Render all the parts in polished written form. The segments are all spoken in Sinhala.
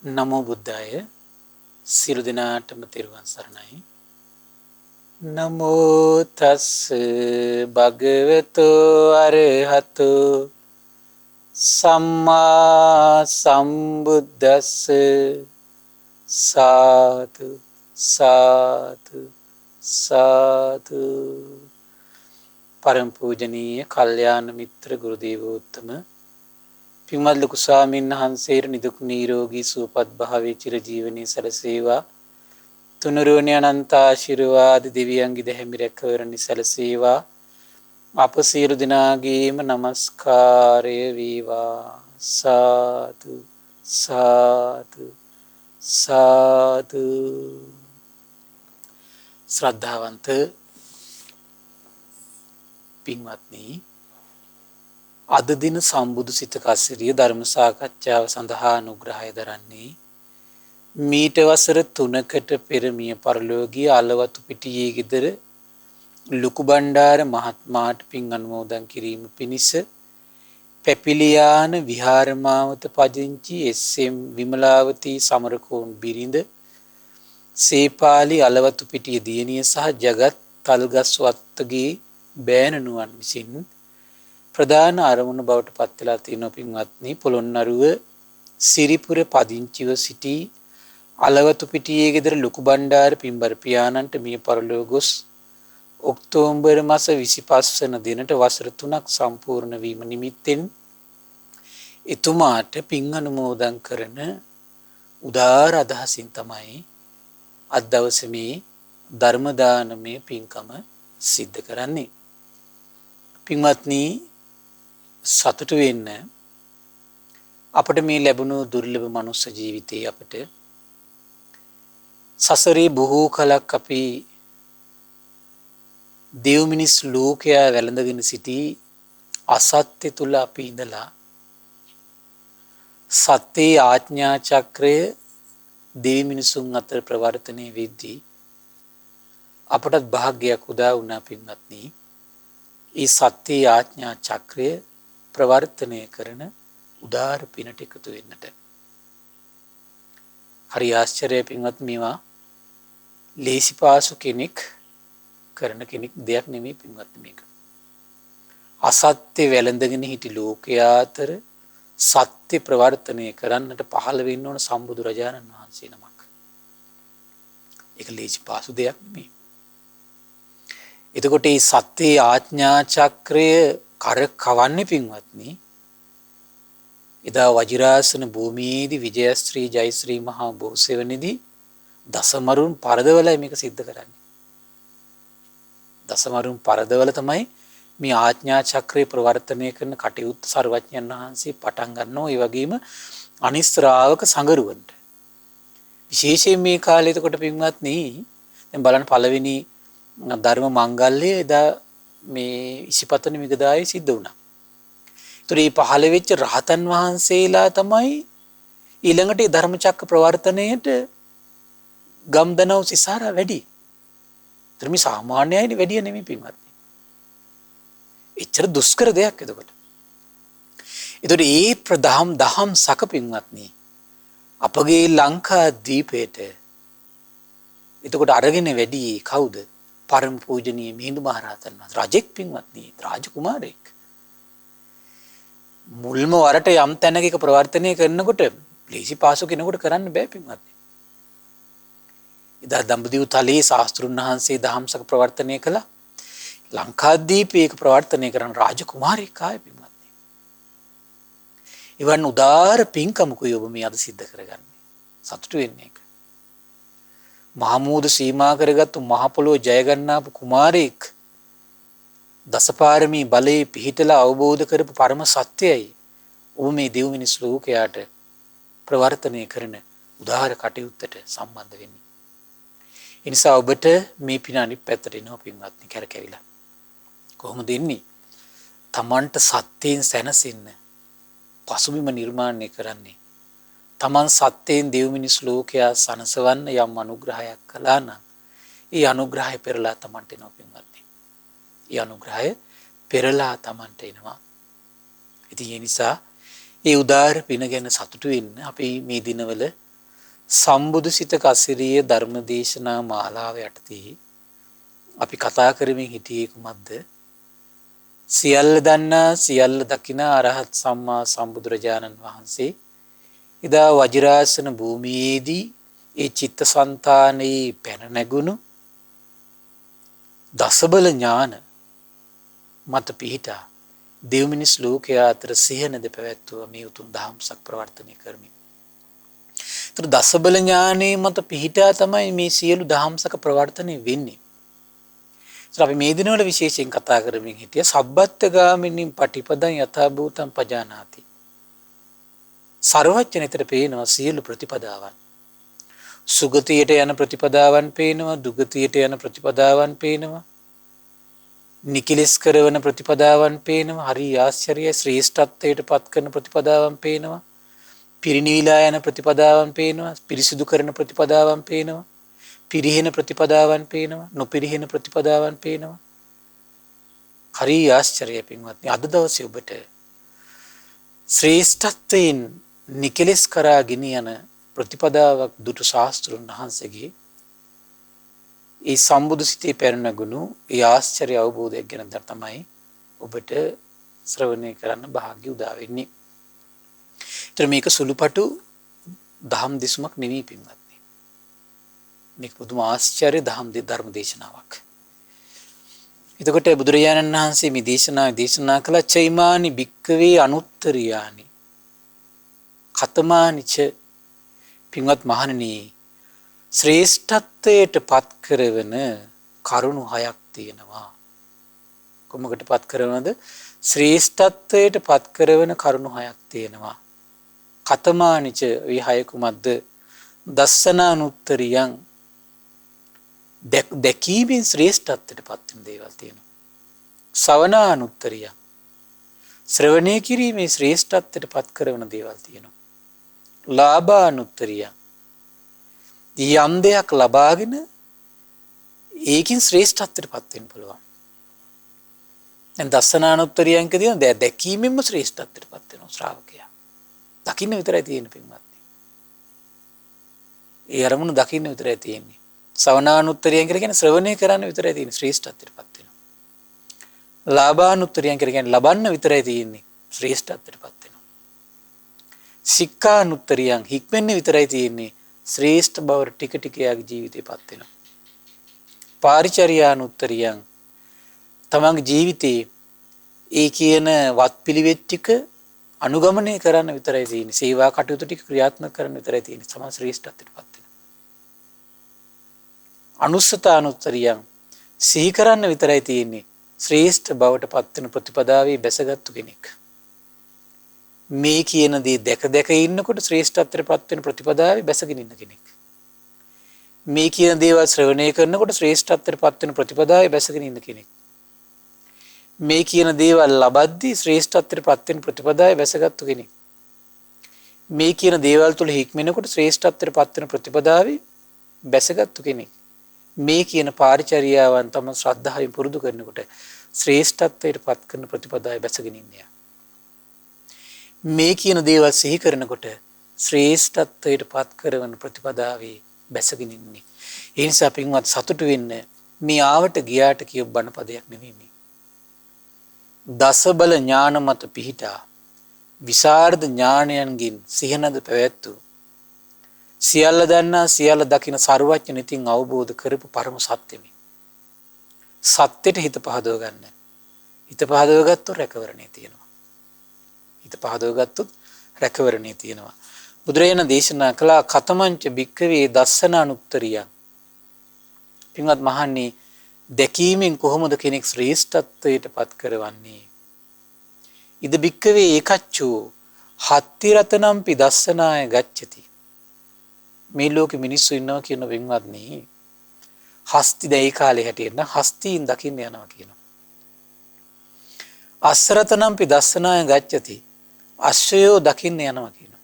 නමෝ බුද්ධාය සියලු දෙනාටම තෙරුවන් සරණයි. නමෝ තස් භගවතු අරහතු සම්මා සම්බුද්දස්ස සාදු සාදු සාදු. පරම පූජනීය කල්යාණ මිත්‍ර ගුරු දේවෝත්තම පින්වත් ලොකු ස්වාමීන් වහන්සේට නිදුක් නිරෝගී සුවපත් භාවයේ චිරජීවනයේ සැලසේවා. තුනුරුවනේ අනන්ත ආශිර්වාද දෙවියන්ගේ දැහැමි රැකවරණි සැලසේවා. අප සියලු දෙනාගේම নমස්කාරය වේවා. සාදු සාදු සාදු. ශ්‍රද්ධාවන්ත පින්වත්නි, අද දින සම්බුදු සිත කසිරිය ධර්ම සාකච්ඡාව සඳහා අනුග්‍රහය දරන්නේ මීට වසර 3කට පෙර මිය පරලෝකීය අලවතු පිටියේ ගෙදර ලොකු බණ්ඩාර මහත්මයාට පින් අනුමෝදන් කිරීම පිණිස පැපිලියාන විහාරමාවත පදිංචි එස්.එම්. විමලාවතී සමරකෝන් බිරිඳ, සේපාලි අලවතු පිටිය දියණිය සහ ජගත් තල්ගස්වත්තගේ බෑණනුවන් විසින් ප්‍රධාන අරමුණ බවට පත් වෙලා තියෙනවා. පින්වත්නි, පොළොන්නරුව සිරිපුර පදිංචිව සිටි අලවතු පිටියේ ගෙදර ලොකු බණ්ඩාර පින්බර පියාණන්ට මිය පරලොව ගොස් ඔක්තෝබර් මාස 25 වන දිනට වසර 3ක් සම්පූර්ණ වීම නිමිත්තෙන් එතුමාට පින් අනුමෝදන් කරන උදාර අදහසින් තමයි අද දවසේ මේ ධර්ම දානමය පින්කම සිද්ධ කරන්නේ. පින්වත්නි, සතුටු වෙන්න අපට මේ ලැබුණු දුර්ලභ මනුස්ස ජීවිතයේ අපට සසරේ බොහෝ කලක් අපි දෙව් මිනිස් ලෝකයා වැළඳගෙන සිටි අසත්‍ය තුල අපි ඉඳලා සත්‍යයේ ආඥා චක්‍රය දෙව් මිනිසුන් අතර ප්‍රවර්තනය වෙද්දී අපටත් වාසනාවක් උදා වුණා. පින්වත්නි, ඒ සත්‍යයේ ආඥා චක්‍රය ප්‍රවර්තනය කරන උදාර පිනට එකතු වෙන්නට හරි ආශ්චර්යයි. පින්වත්, මේවා ලේසි පාසු කෙනෙක් කරන දෙයක් නෙමෙයි. පින්වත්, මේක අසත්‍ය වැළඳගෙන හිටි ලෝකයා අතර සත්‍ය ප්‍රවර්තනය කරන්නට පහළ වෙන්න ඕන සම්බුදු රජාණන් වහන්සේ නමක්. ඒක ලේසි පාසු දෙයක් නෙමෙයි. එතකොට මේ සත්‍යයේ ආඥා චක්‍රය කරකවන්නේ පින්වත්නි, එදා වජිරාසන භූමියේදී විජයශ්‍රී ජයශ්‍රී මහා බෝසෙවණේදී දසමරුන් පරදවලයි මේක සිද්ධ කරන්නේ. දසමරුන් පරදවල තමයි මේ ආඥා චක්‍රය ප්‍රවර්තනය කරන කටයුත්ත සර්වඥයන් වහන්සේ පටන් ගන්නවා. ඒ වගේම අනිත් ශ්‍රාවක සංගරුවන්ට විශේෂයෙන් මේ කාලේ. එතකොට පින්වත්නි, දැන් බලන්න පළවෙනි ධර්ම මංගල්‍යය එදා මේ ඉසිපතන මිගදායේ සිද්ධ වුණා. ඒතර මේ පහළ වෙච්ච රහතන් වහන්සේලා තමයි ඊළඟට මේ ධර්ම චක්‍ර ප්‍රවර්තනයේට ගම්දනව් සිසාරා වැඩි. ඒතර මේ සාමාන්‍යයි වැඩි නෙමෙයි පින්වත්නි. එච්චර දුෂ්කර දෙයක් එතකොට. ඒතර මේ දහම් සක පින්වත්නි අපගේ ලංකා දීපේට එතකොට අරගෙන වැඩි කවුද? පරම පූජනීය මිහිඳු මහරහතන් වහන්සේ. රජෙක් පින්වත්නි, රාජකුමාරයෙක්. මුල්ම වරට යම් තැනක එක ප්‍රවර්තනය කරනකොට ලේසි පාසු කෙනෙකුට කරන්න බෑ පින්වත්නි. එදා දඹදිව තලයේ ශාස්ත්‍රුන් වහන්සේ දහම්සක ප්‍රවර්තනය කළා. ලංකාදීපේ ඒක ප්‍රවර්තනය කරන රාජකුමාරයෙක් ආයේ පින්වත්නි. ඉවන් උදාර පින්කමකුයි ඔබ මේ අද සිද්ධ කරගන්නේ. සතුටු වෙන්නේ ඒක. මහමූද සීමා කරගත්තු මහ පොළොව ජය ගන්නාපු කුමාරයෙක් දසපාරමී බලයේ පිහිටලා අවබෝධ කරපු පරම සත්‍යයයි ඔබ මේ දෙව් මිනිස් ලෝකයට ප්‍රවර්තනය කරන උදාර කටයුත්තට සම්බන්ධ වෙන්නේ. ඒ නිසා ඔබට මේ පින අනිත් පැත්තට එනවා පින්වත්නි, කැරකැවිලා. කොහොමද එන්නේ? තමන්ට සත්‍යයෙන් සැනසෙන්න පසුබිම නිර්මාණය කරන්නේ. තමන් සත්‍යයෙන් දෙව් මිනිස් ලෝකයා සනසවන්න යම් අනුග්‍රහයක් කළා නම් ඒ අනුග්‍රහය පෙරලා තමන්ට එනවා පින්වත්නි. ඒ අනුග්‍රහය පෙරලා තමන්ට එනවා. ඉතින් ඒ නිසා ඒ උදාර පින ගැන සතුටු වෙන්න අපි මේ දිනවල සම්බුදු සිතක අසිරිය ධර්ම දේශනා මාලාව යටතේ අපි කතා කරමින් හිටියේ කුමක්ද? සියල්ල දන්නා සියල්ල දකිනා අරහත් සම්මා සම්බුදුරජාණන් වහන්සේ එදා වජිරාසන භූමියේදී ඒ චිත්තසංතානයේ පැන නැගුණු දසබල ඥාන මත පිහිටා දෙව් මිනිස් ලෝකයා අතර සිහනද පැවැත්වුවා මේ උතුම් දහම්සක් ප්‍රවර්තනය කරමින්. ඒතර දසබල ඥානයේ මත පිහිටා තමයි මේ සියලු දහම්සක ප්‍රවර්තනය වෙන්නේ. ඒතර අපි මේ දිනවල විශේෂයෙන් කතා කරමින් හිටිය සබ්බත්ගාමිනී පටිපදං යථා භූතං පජානාති. සර්වඥතර පේනවා සියලු ප්‍රතිපදාවන්. සුගතියට යන ප්‍රතිපදාවන් පේනවා, දුගතියට යන ප්‍රතිපදාවන් පේනවා, නිකිලස් කරවන ප්‍රතිපදාවන් පේනවා, හරි ආශ්චර්යයි ශ්‍රේෂ්ඨත්වයට පත් කරන ප්‍රතිපදාවන් පේනවා, පිරිනිවිලා යන ප්‍රතිපදාවන් පේනවා, පිරිසිදු කරන ප්‍රතිපදාවන් පේනවා, පිරිහෙන ප්‍රතිපදාවන් පේනවා, නොපිරිහෙන ප්‍රතිපදාවන් පේනවා. හරි ආශ්චර්යයි පින්වත්නි. අද දවසේ ඔබට ශ්‍රේෂ්ඨත්වයෙන් නිකලස් කරා ගෙනියන ප්‍රතිපදාවක් දුටු ශාස්ත්‍රුන් වහන්සේගේ ඒ සම්බුදු සිතේ පැරණගුණු ඒ ආශ්චර්ය අවබෝධයක් ගැන තමයි ඔබට ශ්‍රවණය කරන්න භාග්‍ය උදා වෙන්නේ. ඒතර මේක සුළුපටු දහම් දෙසුමක් නෙවෙයි පින්වත්නි. මේක පුදුම ආශ්චර්ය ධර්ම දේශනාවක්. එතකොට බුදුරජාණන් වහන්සේ මේ දේශනා කළ චෛමානි භික්කවේ අනුත්තරියානි කතමානිච පින්වත් මහණෙනි ශ්‍රේෂ්ඨත්වයට පත් කරවන කරුණු 6ක් තියෙනවා. කොමකට පත් කරනවද? ශ්‍රේෂ්ඨත්වයට පත් කරවන කරුණු 6ක් තියෙනවා. කතමානිච ඒ 6 කුමක්ද? දස්සනානුත්තරියං දැකීමෙන් ශ්‍රේෂ්ඨත්වයට පත් වෙන දේවල් තියෙනවා. ශ්‍රවණානුත්තරියං ශ්‍රවණය කිරීමේ ශ්‍රේෂ්ඨත්වයට පත් කරන දේවල් තියෙනවා. ලාභානුත්තරියං යම් දෙයක් ලබාගෙන ඒකින් ශ්‍රේෂ්ඨත්වයට පත් වෙන්න පුළුවන්. දැන් දස්සනානුත්තරියං කියන දැකීමෙන්ම ශ්‍රේෂ්ඨත්වයට පත් වෙනවා ශ්‍රාවකයා. දකින්න විතරයි තියෙන්නේ පින්වත්නි. ඒ අරමුණු දකින්න විතරයි තියෙන්නේ. ශ්‍රවණානුත්තරියං කියන්නේ ශ්‍රවණය කරන්න විතරයි තියෙන්නේ ශ්‍රේෂ්ඨත්වයට පත් වෙනවා. ලාභානුත්තරියං කියන්නේ ලබන්න විතරයි තියෙන්නේ ශ්‍රේෂ්ඨත්වයට පත් වෙනවා. සික්ඛානුත්තරියං හික්මෙන්න විතරයි තියෙන්නේ ශ්‍රේෂ්ඨ බවට ටික ටික යාගේ ජීවිතේ පත් වෙනවා. පාරිචර්යානුත්තරියං තමන්ගේ ජීවිතේ ඒ කියන වත්පිළිවෙත් ටික අනුගමනය කරන්න විතරයි තියෙන්නේ. සේවා කටයුතු ටික ක්‍රියාත්මක කරන්න විතරයි තියෙන්නේ. සමාජ ශ්‍රේෂ්ඨත්වයට පත් වෙනවා. අනුස්සතානුත්තරියං සිහි කරන්න විතරයි තියෙන්නේ ශ්‍රේෂ්ඨ බවට පත් වෙන ප්‍රතිපදාවේ බැසගත්තු කෙනෙක්. මේ කියන දේ දැක දැක ඉන්නකොට ශ්‍රේෂ්ඨත්වයට පත් වෙන ප්‍රතිපදාවේ බැසගෙන ඉන්න කෙනෙක්. මේ කියන දේවල් ශ්‍රවණය කරනකොට ශ්‍රේෂ්ඨත්වයට පත් වෙන ප්‍රතිපදාවේ බැසගෙන ඉන්න කෙනෙක්. මේ කියන දේවල් ලබද්දී ශ්‍රේෂ්ඨත්වයට පත් වෙන ප්‍රතිපදාවේ බැසගත්තු කෙනෙක්. මේ කියන දේවල් තුල හික්මෙනකොට ශ්‍රේෂ්ඨත්වයට පත් වෙන ප්‍රතිපදාවේ බැසගත්තු කෙනෙක්. මේ කියන පාරිචර්යාවන් තම ශ්‍රද්ධාවෙන් පුරුදු කරනකොට ශ්‍රේෂ්ඨත්වයට පත් කරන ප්‍රතිපදාවේ බැසගෙන ඉන්නේ. මේ කියන දේවල් සිහි කරනකොට ශ්‍රේෂ්ඨත්වයට පත් කරන ප්‍රතිපදාවේ බැසගෙන ඉන්නේ. ඒ නිසා පින්වත් සතුටු වෙන්න මේ ආවට ගියාට කියව බණ පදයක් නෙමෙයි මේ. දසබල ඥාන මත පිහිටා විසරද ඥානයන්ගින් සිහනද පැවැත්තු සියල්ල දන්නා සියල්ල දකින සර්වඥ නිතින් අවබෝධ කරපු පරම සත්‍යමයි. සත්‍යෙට හිත පහදව ගන්න. හිත පහදව ගත්තොත් රැකවරණේ තියෙනවා. හිත පහදව ගත්තොත් රැකවරණේ තියෙනවා. බුදුරජාණන් දේශනා කළා කතමංච භික්ඛවේ දස්සනානුත්තරියං. පින්වත් මහන්නේ දැකීමෙන් කොහොමද කෙනෙක් ශ්‍රේෂ්ඨත්වයට පත් කරවන්නේ? ඉද භික්ඛවේ ඒකච්චෝ හත්ති රතනම්පි දස්සනාය ගච්ඡති. මේ ලෝකෙ මිනිස්සු ඉන්නවා කියන වෙන්වත්නි හස්ති දැයි කාලේ හැටියට හස්තීන් දකින්න යනවා කියනවා. අස්සරතනම්පි දස්සනාය ගච්ඡති. අශ්වයෝ දකින්න යනවා කියනවා.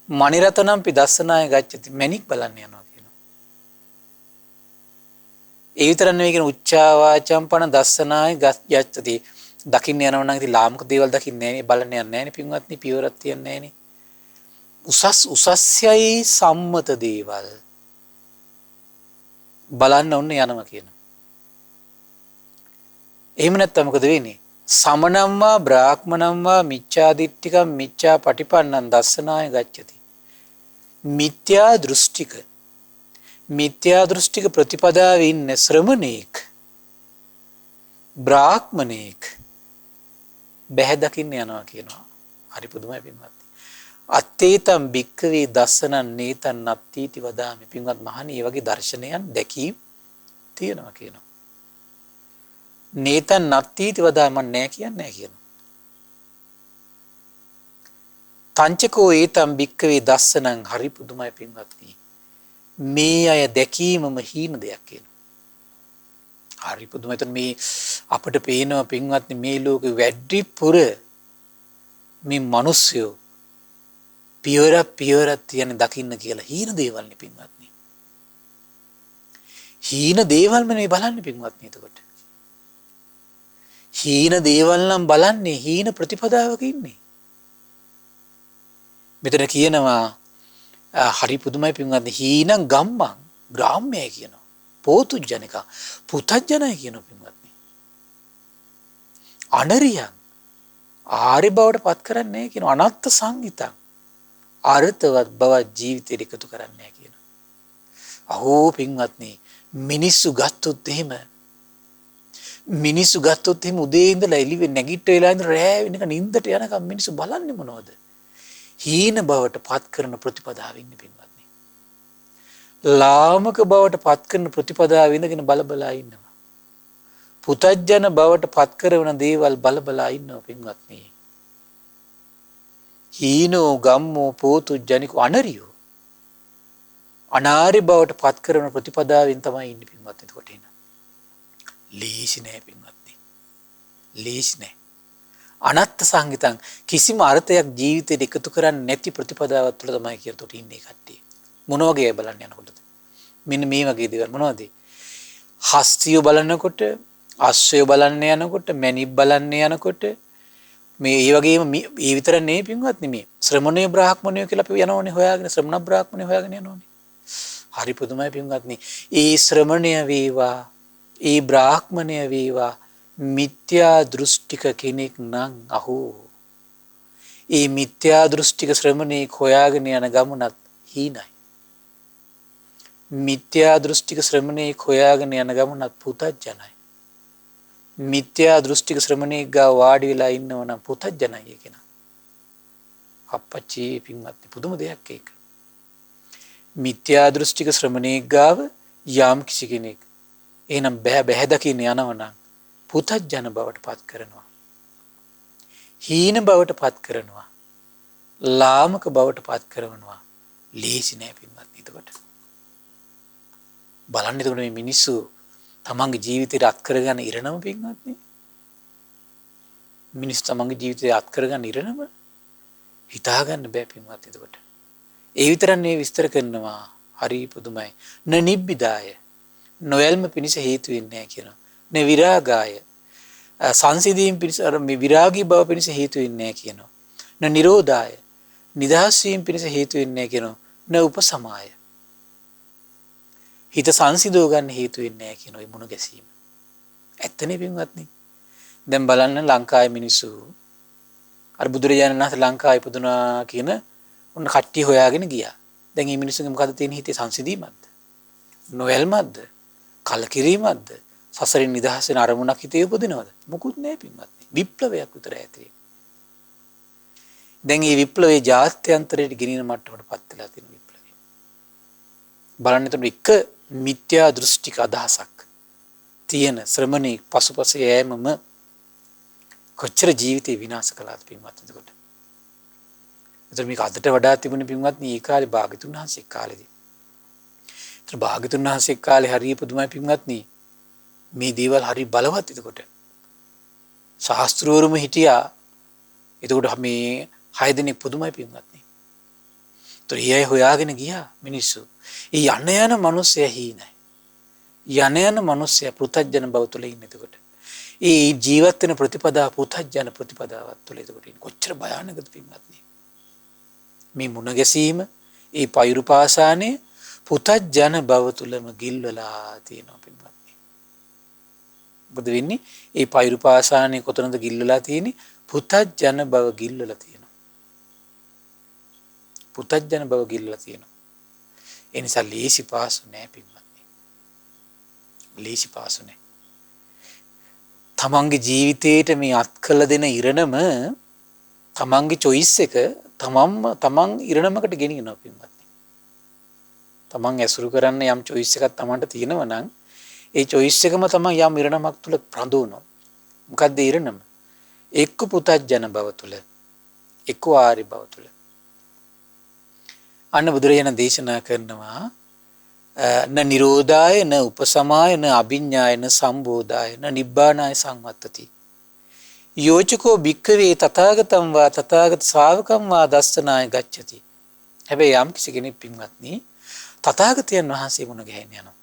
මණිරතනම්පි දස්සනාය ගච්ඡති. මණික් බලන්න යනවා කියනවා. ඒ විතර නෙවෙයි කියන උච්චාවාචම්පන දස්සනාය ගච්ඡති. දකින්න යනවා නම් ඉතින් ලාමක දේවල් දකින්නේ නැහැ නේ බලන්න යන්නේ නැහැ නේ පින්වත්නි පියවරක් තියන්නේ නැහැ නේ. උසස්යයි සම්මත දේවල් බලන්න ඔන්න යනවා කියන. එහෙම නැත්නම් මොකද වෙන්නේ? සමනම්වා බ්‍රාහ්මනම්වා මිච්ඡාදිට්ඨිකම් මිච්ඡා පටිපන්නං දස්සනාය ගච්ඡති. මිත්‍යා දෘෂ්ටික ප්‍රතිපදාවේ ඉන්න ශ්‍රමණේක් බ්‍රාහ්මණේක් බැහැ දකින්න යනවා කියනවා. හරි පුදුමයි පින්වත්නි. අත්තේතම් භික්ඛවේ දස්සනං නේතං නත්ථීති වදාමි. පින්වත් මහණනි, මේ වගේ දර්ශනයන් දැකීම් තියෙනවා කියනවා. නේතං නත්ථීති වදාමි, මම නෑ කියන්නේ නෑ කියනවා. තංචකෝ ඒතම් භික්ඛවේ දස්සනං, හරි පුදුමයි පින්වත්නි. මේ අය දැකීමම හීන දෙයක් කියනවා. හරි පුදුමයි. එතන මේ අපිට පේනවා පින්වත්නි, මේ ලෝකෙ වැඩිපුර මේ මිනිස්සු පියවරක් තියන දකින්න කියලා හීන දේවල් නේ පින්වත්නි. හීන දේවල්ම නේ බලන්නේ පින්වත්නි. එතකොට හීන දේවල් නම් බලන්නේ හීන ප්‍රතිපදාවක ඉන්නේ. මෙතන කියනවා හරි පුදුමයි පින්වත්නි, හීනං ගම්මං ග්‍රාම්‍යයි කියනවා. පෝතුජ්ජනික පුතජ්ජනයි කියනවා පින්වත්නි. අනරියං ආර්ය බවට පත් කරන්නේ නැහැ කියනවා. අනත්ත් සංගිතං අර්ථවත් බව ජීවිතේට එකතු කරන්නේ නැහැ කියනවා. අහෝ පින්වත්නි, මිනිස්සු ගත්තොත් එහෙම උදේ ඉඳලා එළිය නැගිට වෙලා ඉඳලා රෑ වෙනකන් නිින්දට යනකම් මිනිස්සු බලන්නේ මොනවද? හීන බවට පත් කරන ප්‍රතිපදාව ඉන්නේ පින්වත්නි. ලාමක බවට පත් කරන ප්‍රතිපදාව ඉඳගෙන බලබලා ඉන්නවා. පුතජ්ජන බවට පත් කරන දේවල් බලබලා ඉන්නවා පින්වත්නි. හීනෝ ගම්මෝ පෝතුජ්ජනිකෝ අනරියෝ අනාරි බවට පත් කරන ප්‍රතිපදාවෙන් තමයි ඉන්නේ පින්වත්නි. එතකොට එන ලීසි නෑ පින්වත්නි. ලීසි නෑ. අනත්ත් සංගිතං, කිසිම අර්ථයක් ජීවිතේට එකතු කරන්නේ නැති ප්‍රතිපදාවක් තුළ තමයි කියලා තොට ඉන්නේ කට්ටිය. මොන වගේ බලන්න යනකොටද? මෙන්න මේ වගේ දේවල් මොනවද? හස්තිය බලනකොට, අස්සය බලන්න යනකොට, මැණික් බලන්න යනකොට, මේ ඒ වගේම මේ විතර නේ පින්වත්නි, මේ ශ්‍රමණේ බ්‍රාහ්මණයෝ කියලා අපි යනෝනේ හොයාගෙන, ශ්‍රමණ බ්‍රාහ්මණයෝ හොයාගෙන යනෝනේ. හරි පුදුමයි පින්වත්නි. ඒ ශ්‍රමණය වේවා, ඒ බ්‍රාහ්මණය වේවා මිත්‍යා දෘෂ්ටික කෙනෙක් නම් අහෝ, ඒ මිත්‍යා දෘෂ්ටික ශ්‍රමණේක් හොයාගෙන යන ගමනත් හීනයි. මිත්‍යා දෘෂ්ටික ශ්‍රමණේක් හොයාගෙන යන ගමනත් පුතජ්ජනයි. මිත්‍යා දෘෂ්ටික ශ්‍රමණේක් ගාව වාඩි වෙලා ඉන්නව නම් පුතජ්ජනයි කියන. අපච්චි පින්වත්නි, පුදුම දෙයක් ඒක. මිත්‍යා දෘෂ්ටික ශ්‍රමණේක් ගාව යම් කිසි කෙනෙක් එහෙනම් බැහැ දකින්න යනව නම් පුතජ්ජන බවට පත් කරනවා. හීන බවට පත් කරනවා. ලාමක බවට පත් කරනවා. ලේසි නෑ පින්වත්නි. එතකොට බලන්න, එතකොට මේ මිනිස්සු තමන්ගේ ජීවිතේට අත් කරගන්න ඉරණම පින්වත්නි. මිනිස්සු තමන්ගේ ජීවිතේ අත් කරගන්න ඉරණම හිතාගන්න බෑ පින්වත්නි. එතකොට ඒ විතරක් නේ විස්තර කරනවා. හරි පුදුමයි. නිබ්බිදාය, නොයල්ම පිණිස හේතු වෙන්නේ නැහැ කියනවා. විරාගාය, සංසිඳීම් පිණිස, මේ විරාගී බව පිණිස හේතු වෙන්නේ නැහැ කියනවා. නිරෝධාය, නිදහස් වීම පිණිස හේතු වෙන්නේ නැහැ කියනවා. උපසමාය, හිත සංසිඳව ගන්න හේතු වෙන්නේ නැහැ කියන ওই මුණ ගැසීම. ඇත්තනේ පින්වත්නි. දැන් බලන්න ලංකාවේ මිනිස්සු අර බුදුරජාණන් වහන්සේ ලංකාවේ ඉපදුනා කියන උන් කට්ටිය හොයාගෙන ගියා. දැන් මේ මිනිස්සුන්ගේ මොකද තියෙන හිතේ සංසිඳීමක්ද? නොයල්මක්ද? කලකිරීමක්ද? සසරින් නිදහස් වෙන අරමුණක් හිතේ උපදිනවද? මොකුත් නැහැ පින්වත්නි. විප්ලවයක් විතරයි ඇති. දැන් මේ විප්ලවයේ ජාත්‍යන්තරයට ගෙනියන මට්ටමට පත් වෙලා තියෙන විප්ලවය. බලන්න, එතන එක මිත්‍යා දෘෂ්ටික අදහසක් තියෙන ශ්‍රමණේ පසුපස යෑමම කොච්චර ජීවිතේ විනාශ කළාද පින්වත්නි. එතකොට මේක අදට වඩා තිබුණේ පින්වත්නි ඒ කාලේ භාග්‍යතුන් වහන්සේ කාලේදී. ඒතර භාග්‍යතුන් වහන්සේ කාලේ හරිය පුදුමයි පින්වත්නි. මේ දේවල් හරි බලවත්. එතකොට ශාස්ත්‍රවරුම හිටියා. එතකොට මේ 6 දෙනෙක් පුදුමයි පින්වත්නි. ඒතර ඊයේ හොයාගෙන ගියා මිනිස්සු. ඒ යන මිනිස්සයා හීනයි. යන මිනිස්සයා පෘථජන බව තුළ ඉන්නේ. එතකොට ඒ ජීවත් වෙන ප්‍රතිපදා පෘථජන ප්‍රතිපදාවක් තුළ එතකොට කොච්චර භයානකද පින්වත්නි. මේ මුණ ගැසීම ඒ පෛරුපාසානේ පුතජන බව තුලම ගිල්වලා තියෙනවා පින්වත්නි. මොකද වෙන්නේ? ඒ පෛරුපාසානේ කොතනද ගිල්වලා තියෙන්නේ? පුතජන බව ගිල්වලා තියෙනවා. පුතජන බව ගිල්වලා තියෙනවා. ඒ නිසා ලීසි පාසු නෑ පින්වත්නි. ලීසි පාසු නෑ. තමන්ගේ ජීවිතේට මේ අත් කළ දෙන ඉරණම තමන්ගේ choice එක තමන් ඉරණමකට ගෙනියනවා පින්වත්නි. තමන් ඇසුරු කරන්න යම් choice එකක් තමන්ට තියෙනවා නම් ඒ choice එකම තමන් යම් ඉරණමක් තුල ප්‍රඳවනවා. මොකද්ද ඉරණම? එක්ක පුතජන බව තුල, එක්ක ආරි බව තුල. අන්න බුදුරජාණන් දේශනා කරනවා න නිරෝධාය න උපසමාය න අභිඤ්ඤාය න සම්බෝධාය න නිබ්බානාය සංවත්තති. යෝචකෝ භික්ඛවේ තථාගතං වා තථාගත ශ්‍රාවකං වා දස්සනාය ගච්ඡති. හැබැයි යම් කිසි කෙනෙක් පින්වත්නි තථාගතයන් වහන්සේ මුණ ගැහෙන්න යනවා.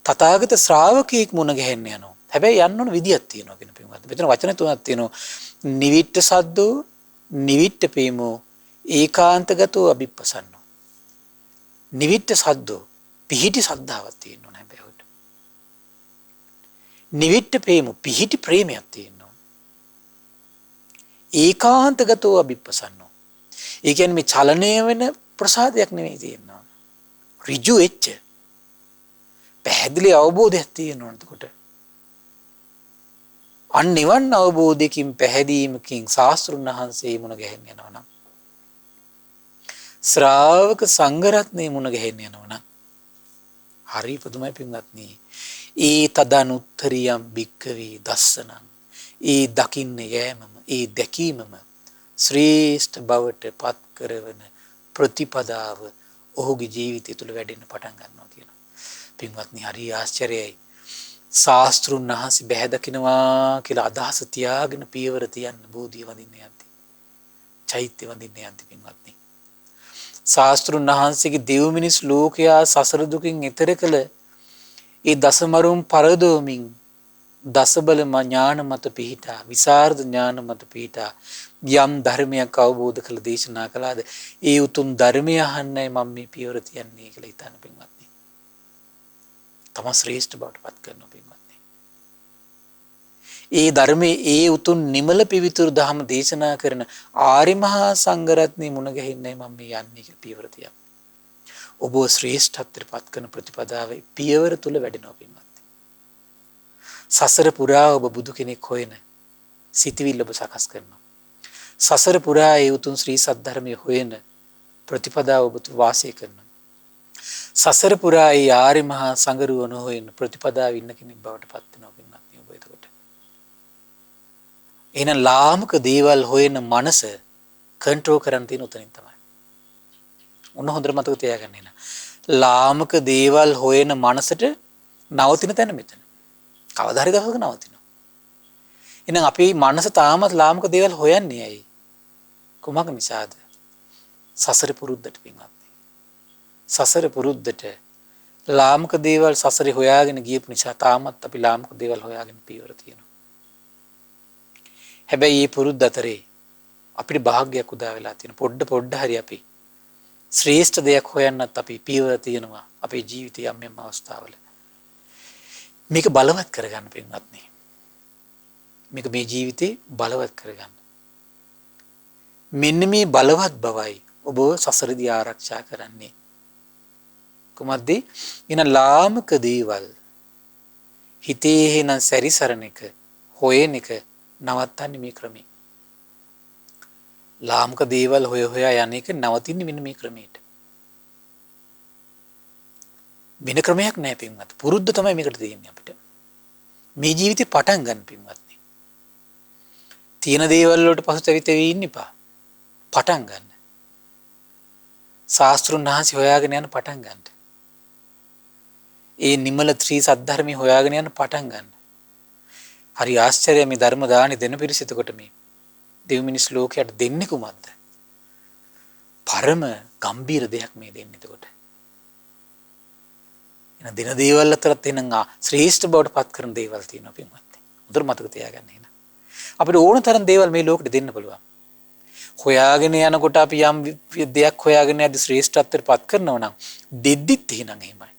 තථාගත ශ්‍රාවකෙක් මුණ ගැහෙන්න යනවා. හැබැයි යන්න ඕන විදියක් තියෙනවා කියන පින්වත්නි. මෙතන වචන තුනක් තියෙනවා. නිවිට්ඨ සද්දෝ, නිවිට්ඨ ප්‍රේමෝ, ඒකාන්තගතෝ අභිප්පසන්නෝ. නිවිට්ඨ සද්දෝ පිහිටි සද්ධාවක් තියෙන්න ඕන හැබැයි උට. නිවිට්ඨ ප්‍රේමෝ පිහිටි ප්‍රේමයක් තියෙන්න ඕන. ඒකාන්තගතෝ අභිප්පසන්නෝ. ඒ කියන්නේ මේ චලනය වෙන ප්‍රසාදයක් නෙවෙයි තියෙනවා. ඍජු වෙච්ච පැහැදිලි අවබෝධයක් තියෙන්න ඕන. එතකොට අනිවන් අවබෝධයකින් පැහැදීමකින් ශාස්ත්‍රුන් වහන්සේ මුණ ගැහෙන්න යනවා නම් ශ්‍රාවක සංඝරත්නය මුණ ගැහෙන්න යනවා නම් හරි පුදුමයි පින්වත්නි. ඒ තදනුත්තරියම් භික්ඛවේ දස්සනං. ඒ දකින්න යෑමම, ඒ දැකීමම ශ්‍රේෂ්ඨ බවට පත් කරවන ප්‍රතිපදාව ඔහුගේ ජීවිතය තුළ වැඩෙන්න පටන් ගන්නවා කියනවා. පින්වත්නි හරි ආශ්චර්යයි. ශාස්ත්‍රුන් වහන්සේ බැහැ දකින්නවා කියලා අදහස තියාගෙන පියවර තියන්න බෝධිය වඳින්න යද්දි. චෛත්‍ය වඳින්න යද්දි පින්වත්නි. ශාස්ත්‍රුන් වහන්සේගේ දෙව් මිනිස් ලෝකයා සසර දුකින් එතර කළ ඒ දසමරුන් පරදෝමින් දසබල ඥාන මත පිහිටා, විසරද ඥාන මත පිහිටා යම් ධර්මයක් අවබෝධ කළ දේශනා කළාද ඒ උතුම් ධර්මය අහන්නයි මම මේ පියවර තියන්නේ කියලා හිතන පින්වත්නි. තම ශ්‍රේෂ්ඨ බවට පත් කරනවා පින්වත්නි. ඒ ධර්මයේ ඒ උතුම් නිමල පිවිතුරු ධම දේශනා කරන ආරි මහා සංඝරත්නය මුණ ගැහින්නයි මම මේ යන්නේ කියලා පියවර තියන්නේ. ඔබ ශ්‍රේෂ්ඨත්වයට පත් කරන ප්‍රතිපදාවේ පියවර තුල වැඩෙනවා පින්වත්නි. සසර පුරා ඔබ බුදු කෙනෙක් හොයන සිතවිල්ල ඔබ සකස් කරනවා. සසර පුරා ඒ උතුම් ශ්‍රී සද්ධර්මයේ හොයන ප්‍රතිපදාව ඔබ වාසය කරනවා. සසර පුරා ඒ ආරි මහා සංඝරුවන හොයන ප්‍රතිපදාව ඉන්න කෙනෙක් බවට පත් වෙනවා පින්වත්නි ඔබ එතකොට. එහෙනම් ලාමක දේවල් හොයන මනස කන්ට්‍රෝල් කරන්න තියෙන උතනින් තමයි. උන්න හොඳට මතක තියාගන්න එන. ලාමක දේවල් හොයන මනසට නවතින තැන මෙතන. කවදා හරි දවසක නවතිනවා. එහෙනම් අපේ මනස තාමත් ලාමක දේවල් හොයන්නේ ඇයි? කුමක් නිසාද? සසර පුරුද්දට පින්වත්නි. සසර පුරුද්දට ලාමක දේවල් සසරේ හොයාගෙන ගියපු නිසා තාමත් අපි ලාමක දේවල් හොයාගෙන පියවර තියෙනවා. හැබැයි මේ පුරුද්ද අතරේ අපිට භාග්‍යයක් උදා වෙලා තියෙන පොඩ්ඩ හරි අපි ශ්‍රේෂ්ඨ දෙයක් හොයන්නත් අපි පියවර තියෙනවා අපේ ජීවිතයේ යම් අවස්ථාවල. මේක බලවත් කරගන්න පින්වත්නි. මේක මේ ජීවිතේ බලවත් කරගන්න. මෙන්න මේ බලවත් බවයි ඔබ සසරදී ආරක්ෂා කරන්නේ. කොහොමද? එන ලාමක දේවල් හිතේ එන සැරිසරන එක හොයන එක නවත්තන්නේ මේ ක්‍රමේ. ලාමක දේවල් හොයා යන එක නවතින්නේ මෙන්න මේ ක්‍රමයට. වෙන ක්‍රමයක් නැහැ පින්වත්. පුරුද්ද තමයි මේකට තියෙන්නේ අපිට. මේ ජීවිතේ පටන් ගන්න පින්වත්නි. තියෙන දේවල් වලට පසුතැවිලි ඉන්න එපා. පටන් ගන්න. ශාස්ත්‍රුන් වහන්සේ හොයාගෙන යන පටන් ගන්න. ඒ නිමල ත්‍රි සද්ධර්මී හොයාගෙන යන පටන් ගන්න. හරි ආශ්චර්යයි මේ ධර්ම දානි දෙන පිරිස එතකොට මේ දෙව් මිනිස් ලෝකයට දෙන්නේ කුමක්ද? පරම ගම්බීර දෙයක් මේ දෙන්නේ එතකොට. එන දින දේවල් අතරත් එනං ශ්‍රේෂ්ඨ බවට පත් කරන දේවල් තියෙනවා පින්වත්නි. හොඳට මතක තියාගන්න එන. අපිට ඕන තරම් දේවල් මේ ලෝකෙට දෙන්න පුළුවන්. හොයාගෙන යනකොට අපි යම් දෙයක් හොයාගෙන යද්දි ශ්‍රේෂ්ඨත්වයට පත් කරනවා නම් දෙද්දිත් එහෙනම් එහෙමයි.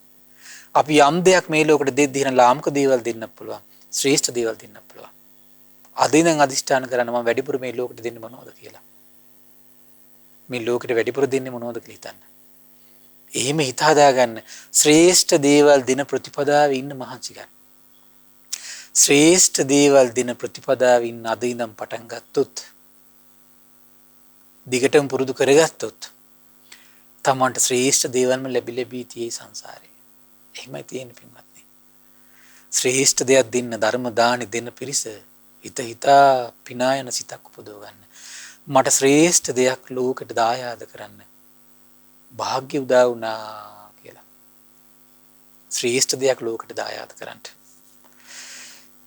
අපි යම් දෙයක් මේ ලෝකෙට දෙද්දි එහෙනම් ලාමක දේවල් දෙන්න පුළුවන්. ශ්‍රේෂ්ඨ දේවල් දෙන්න පුළුවන්. අද ඉඳන් අදිෂ්ඨාන කරන්න මම වැඩිපුර මේ ලෝකෙට දෙන්නේ මොනවද කියලා. මේ ලෝකෙට වැඩිපුර දෙන්නේ මොනවද කියලා හිතන්න. එහෙම හිත හදාගන්න ශ්‍රේෂ්ඨ දේවල් දෙන ප්‍රතිපදාවේ ඉන්න මහන්සි ගන්න. ශ්‍රේෂ්ඨ දේවල් දෙන ප්‍රතිපදාවේ ඉන්න අද ඉඳන් පටන් ගත්තොත් දිගටම පුරුදු කරගත්තොත් තමන්ට ශ්‍රේෂ්ඨ දේවල්ම ලැබී තියෙයි සංසාරේ. එහෙමයි තියෙන්නේ පින්වත්නි. ශ්‍රේෂ්ඨ දෙයක් දෙන්න ධර්ම දානි දෙන්න පිරිස හිත හිතා පිනායන සිතක් උපදව ගන්න. මට ශ්‍රේෂ්ඨ දෙයක් ලෝකෙට දායාද කරන්න වාග්ය උදා වුණා කියලා. ශ්‍රේෂ්ඨ දෙයක් ලෝකෙට දායාද කරන්න.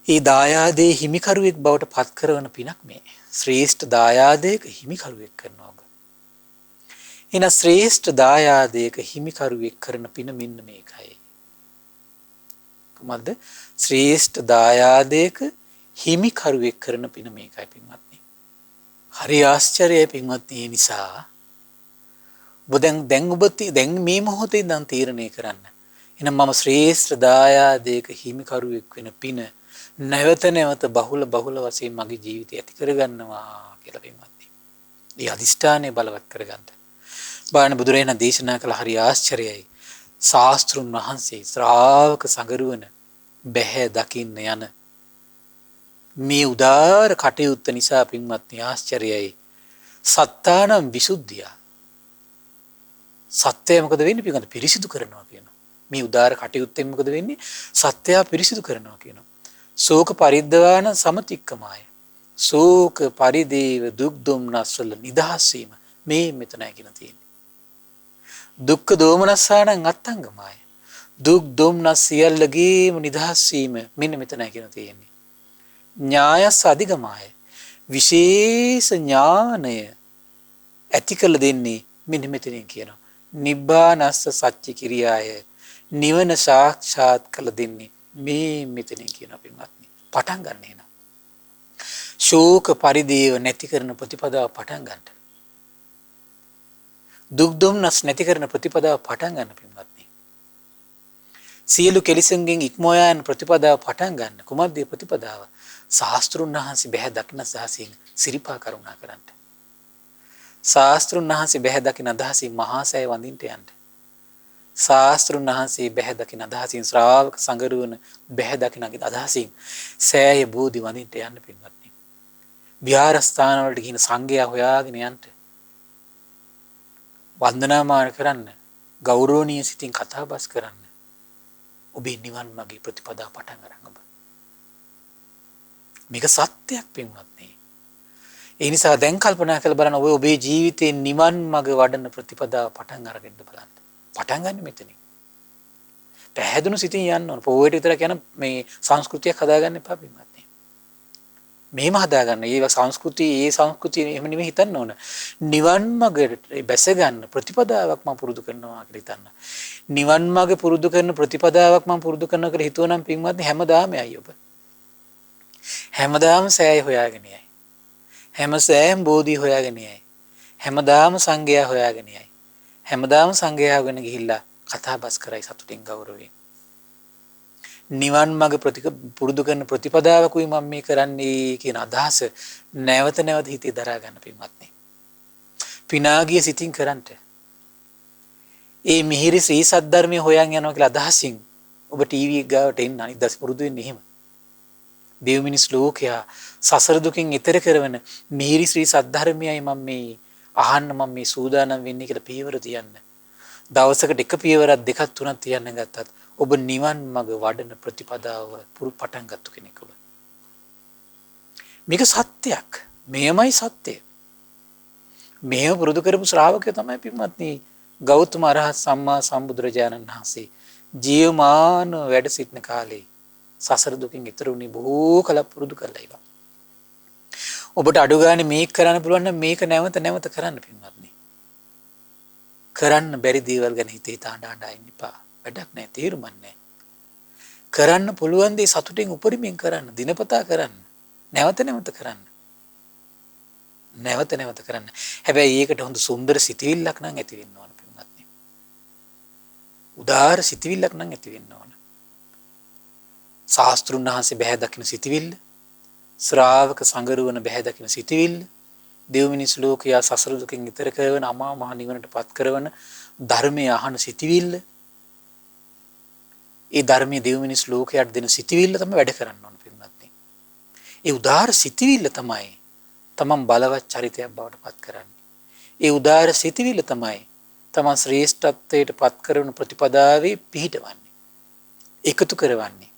ඒ දායාදේ හිමිකරුවෙක් බවට පත් කරන පිනක් මේ. ශ්‍රේෂ්ඨ දායාදයක හිමිකරුවෙක් කරනවා ඔබ. එන ශ්‍රේෂ්ඨ දායාදයක හිමිකරුවෙක් කරන පින මෙන්න මේකයි. කොහොමද? ශ්‍රේෂ්ඨ දායාදයක හිමිකරුවෙක් කරන පින මේකයි පින්වත්නි. හරි ආශ්චර්යයි පින්වත්නි. ඒ නිසා ඔබ දැන් මේ මොහොතේ ඉඳන් තීරණය කරන්න. එහෙනම් මම ශ්‍රේෂ්ඨ දායාදයක හිමිකරුවෙක් වෙන පින නැවත නැවත බහුල වශයෙන් මගේ ජීවිතය ඇති කරගන්නවා කියලා පින්වත්නි. මේ අදිෂ්ඨානය බලවත් කරගන්න. බාන බුදුරජාණන් දේශනා කළ හරි ආශ්චර්යයි. ශාස්ත්‍රුන් වහන්සේ ශ්‍රාවක සංගරුවන බැහැ දකින්න යන මේ උදාර කටයුත්ත නිසා පින්වත්නි ආශ්චර්යයි. සත්තානම් විසුද්ධිය. සත්‍යය මොකද වෙන්නේ පින්වත්නි? පිරිසිදු කරනවා කියනවා. මේ උදාර කටයුත්තෙන් මොකද වෙන්නේ? සත්‍යය පිරිසිදු කරනවා කියනවා. ශෝක පරිද්දවාන සමතික්කමාය. ශෝක පරිදේව දුක් දුම්නස් වල නිදහස් වීම මේ මෙතනයි කියන තියෙන්නේ. දුක්ඛ දෝමනස්සානං අත්තංගමාය. දුක් දුම්නස් සියල්ලගේම නිදහස් වීම මෙන්න මෙතනයි කියන තියෙන්නේ. ඥායස් අධිගමාය. විශේෂ ඥානය ඇති කළ දෙන්නේ මෙන්න මෙතනින් කියනවා. නිබ්බානස්ස සච්චි කිරියාය. නිවන සාක්ෂාත් කළ දෙන්නේ මේ මෙතනින් කියන පින්වත්නි. පටන් ගන්න එන. ශෝක පරිදේව නැති කරන ප්‍රතිපදාව පටන් ගන්න. දුක් දුම්නස් නැති කරන ප්‍රතිපදාව පටන් ගන්න පින්වත්නි. සියලු කෙලිසුන්ගෙන් ඉක්මවා යන ප්‍රතිපදාව පටන් ගන්න. කුමක්ද මේ ප්‍රතිපදාව? ශාස්ත්‍රුන් වහන්සේ බැහැ දකින සහසින් සිරිපා කරුණා කරන්න. ශාස්ත්‍රුන් වහන්සේ බැහැ දකින අදහසින් මහා සෑය වඳින්න යන්න. ශාස්ත්‍රුන් වහන්සේ බැහැ දකින අදහසින් ශ්‍රාවක සංගරුවන බැහැ දකින අදහසින් සෑය බෝධි වඳින්න යන්න පින්වත්නි. විහාරස්ථාන වලට ගිහින් සංඝයා හොයාගෙන යන්න. වන්දනාමාන කරන්න. ගෞරවනීය සිතින් කතා බස් කරන්න. ඔබේ නිවන් මාගේ ප්‍රතිපදා පටන් ගන්න ඔබ. මේක සත්‍යයක් පින්වත්නි. ඒ නිසා දැන් කල්පනා කරලා බලන්න ඔබේ ජීවිතේ නිවන් මාර්ග වඩන ප්‍රතිපදාව පටන් අරගෙන බලන්න. පටන් ගන්න මෙතනින්. පැහැදුණු සිතින් යන්න ඕන. පොයට විතර කියන මේ සංස්කෘතියක් හදාගන්න එපා පින්වත්නි. මේම හදාගන්න. ඒ සංස්කෘතිය එහෙම නෙමෙයි හිතන්න ඕන. නිවන් මාර්ගයට බැස ගන්න ප්‍රතිපදාවක් මම පුරුදු කරනවා කියලා හිතන්න. නිවන් මාර්ග පුරුදු කරන ප්‍රතිපදාවක් මම පුරුදු කරනවා කියලා හිතුවනම් පින්වත්නි හැමදාම යයි ඔබ. හැමදාම සෑය හොයාගෙන යයි. හැම සෑම බෝධි හොයාගෙන යයි. හැමදාම සංඝයා හොයාගෙන යයි. හැමදාම සංඝයා හොගෙන ගිහිල්ලා කතා බස් කරයි සතුටින් ගෞරවයෙන්. නිවන් මාර්ග පුරුදු කරන ප්‍රතිපදාවකුයි මම මේ කරන්නේ කියන අදහස නැවත නැවත හිතේ දරා ගන්න පින්වත්නි. පිනාගිය සිතින් කරන්ට. ඒ මිහිරි ශ්‍රී සද්ධර්මයේ හොයන් යනවා කියලා අදහසින් ඔබ ටීවී එක ගාවට එන්න අනිත් දවස් පුරුදු වෙන්නේ එහෙම. දේව මිනිස් ලෝකයා සසර දුකින් ඈතර කරවන මිහිරි ශ්‍රී සද්ධර්මයයි මම මේ අහන්න මම මේ සූදානම් වෙන්නේ කියලා පියවර තියන්න. දවසකට එක පියවරක් දෙකක් තුනක් තියන්න ගත්තත් ඔබ නිවන් මඟ වඩන ප්‍රතිපදාව පටන් ගත්ත කෙනෙක් ඔබ. මේක සත්‍යයක්. මෙයමයි සත්‍යය. මෙහෙම පුරුදු කරපු ශ්‍රාවකය තමයි පින්වත්නි ගෞතම අරහත් සම්මා සම්බුදුරජාණන් වහන්සේ ජීවමාන වැඩ සිටින කාලේ සසර දුකින් ඈතර වුණේ බොහෝ කල පුරුදු කරලා ඉවා. ඔබට අඩු ගානේ මේක කරන්න පුළුවන් නම් මේක නැවත නැවත කරන්න පින්වත්නි. කරන්න බැරි දේවල් ගැන හිත හිතා අඬා ඉන්න එපා. වැඩක් නැහැ, තීරුමක් නැහැ. කරන්න පුළුවන් දේ සතුටින් උපරිමයෙන් කරන්න, දිනපතා කරන්න, නැවත නැවත කරන්න. නැවත නැවත කරන්න. හැබැයි ඒකට හොඳ සුන්දර සිතවිල්ලක් නම් ඇති වෙන්න ඕන පින්වත්නි. උදාාර සිතවිල්ලක් නම් ඇති වෙන්න ඕන. ශාස්ත්‍රුන් වහන්සේ බැහැ දකින සිතවිල්ල, ශ්‍රාවක සංගරුවන බැහැ දකින සිතවිල්ල, දෙව් මිනිස් ලෝකයා සසර දුකින් ඈතර කරවන අමා මහ නිවනට පත් කරවන ධර්මයේ අහන සිතවිල්ල, ඒ ධර්මයේ දෙව් මිනිස් ලෝකයට දෙන සිතවිල්ල තමයි වැඩ කරන්න ඕන පින්වත්නි. ඒ උදාාර සිතවිල්ල තමයි තමන් බලවත් චරිතයක් බවට පත් කරන්නේ. ඒ උදාාර සිතවිල්ල තමයි තමන් ශ්‍රේෂ්ඨත්වයට පත් කරන ප්‍රතිපදාවේ පිහිටවන්නේ. එකතු කරවන්නේ.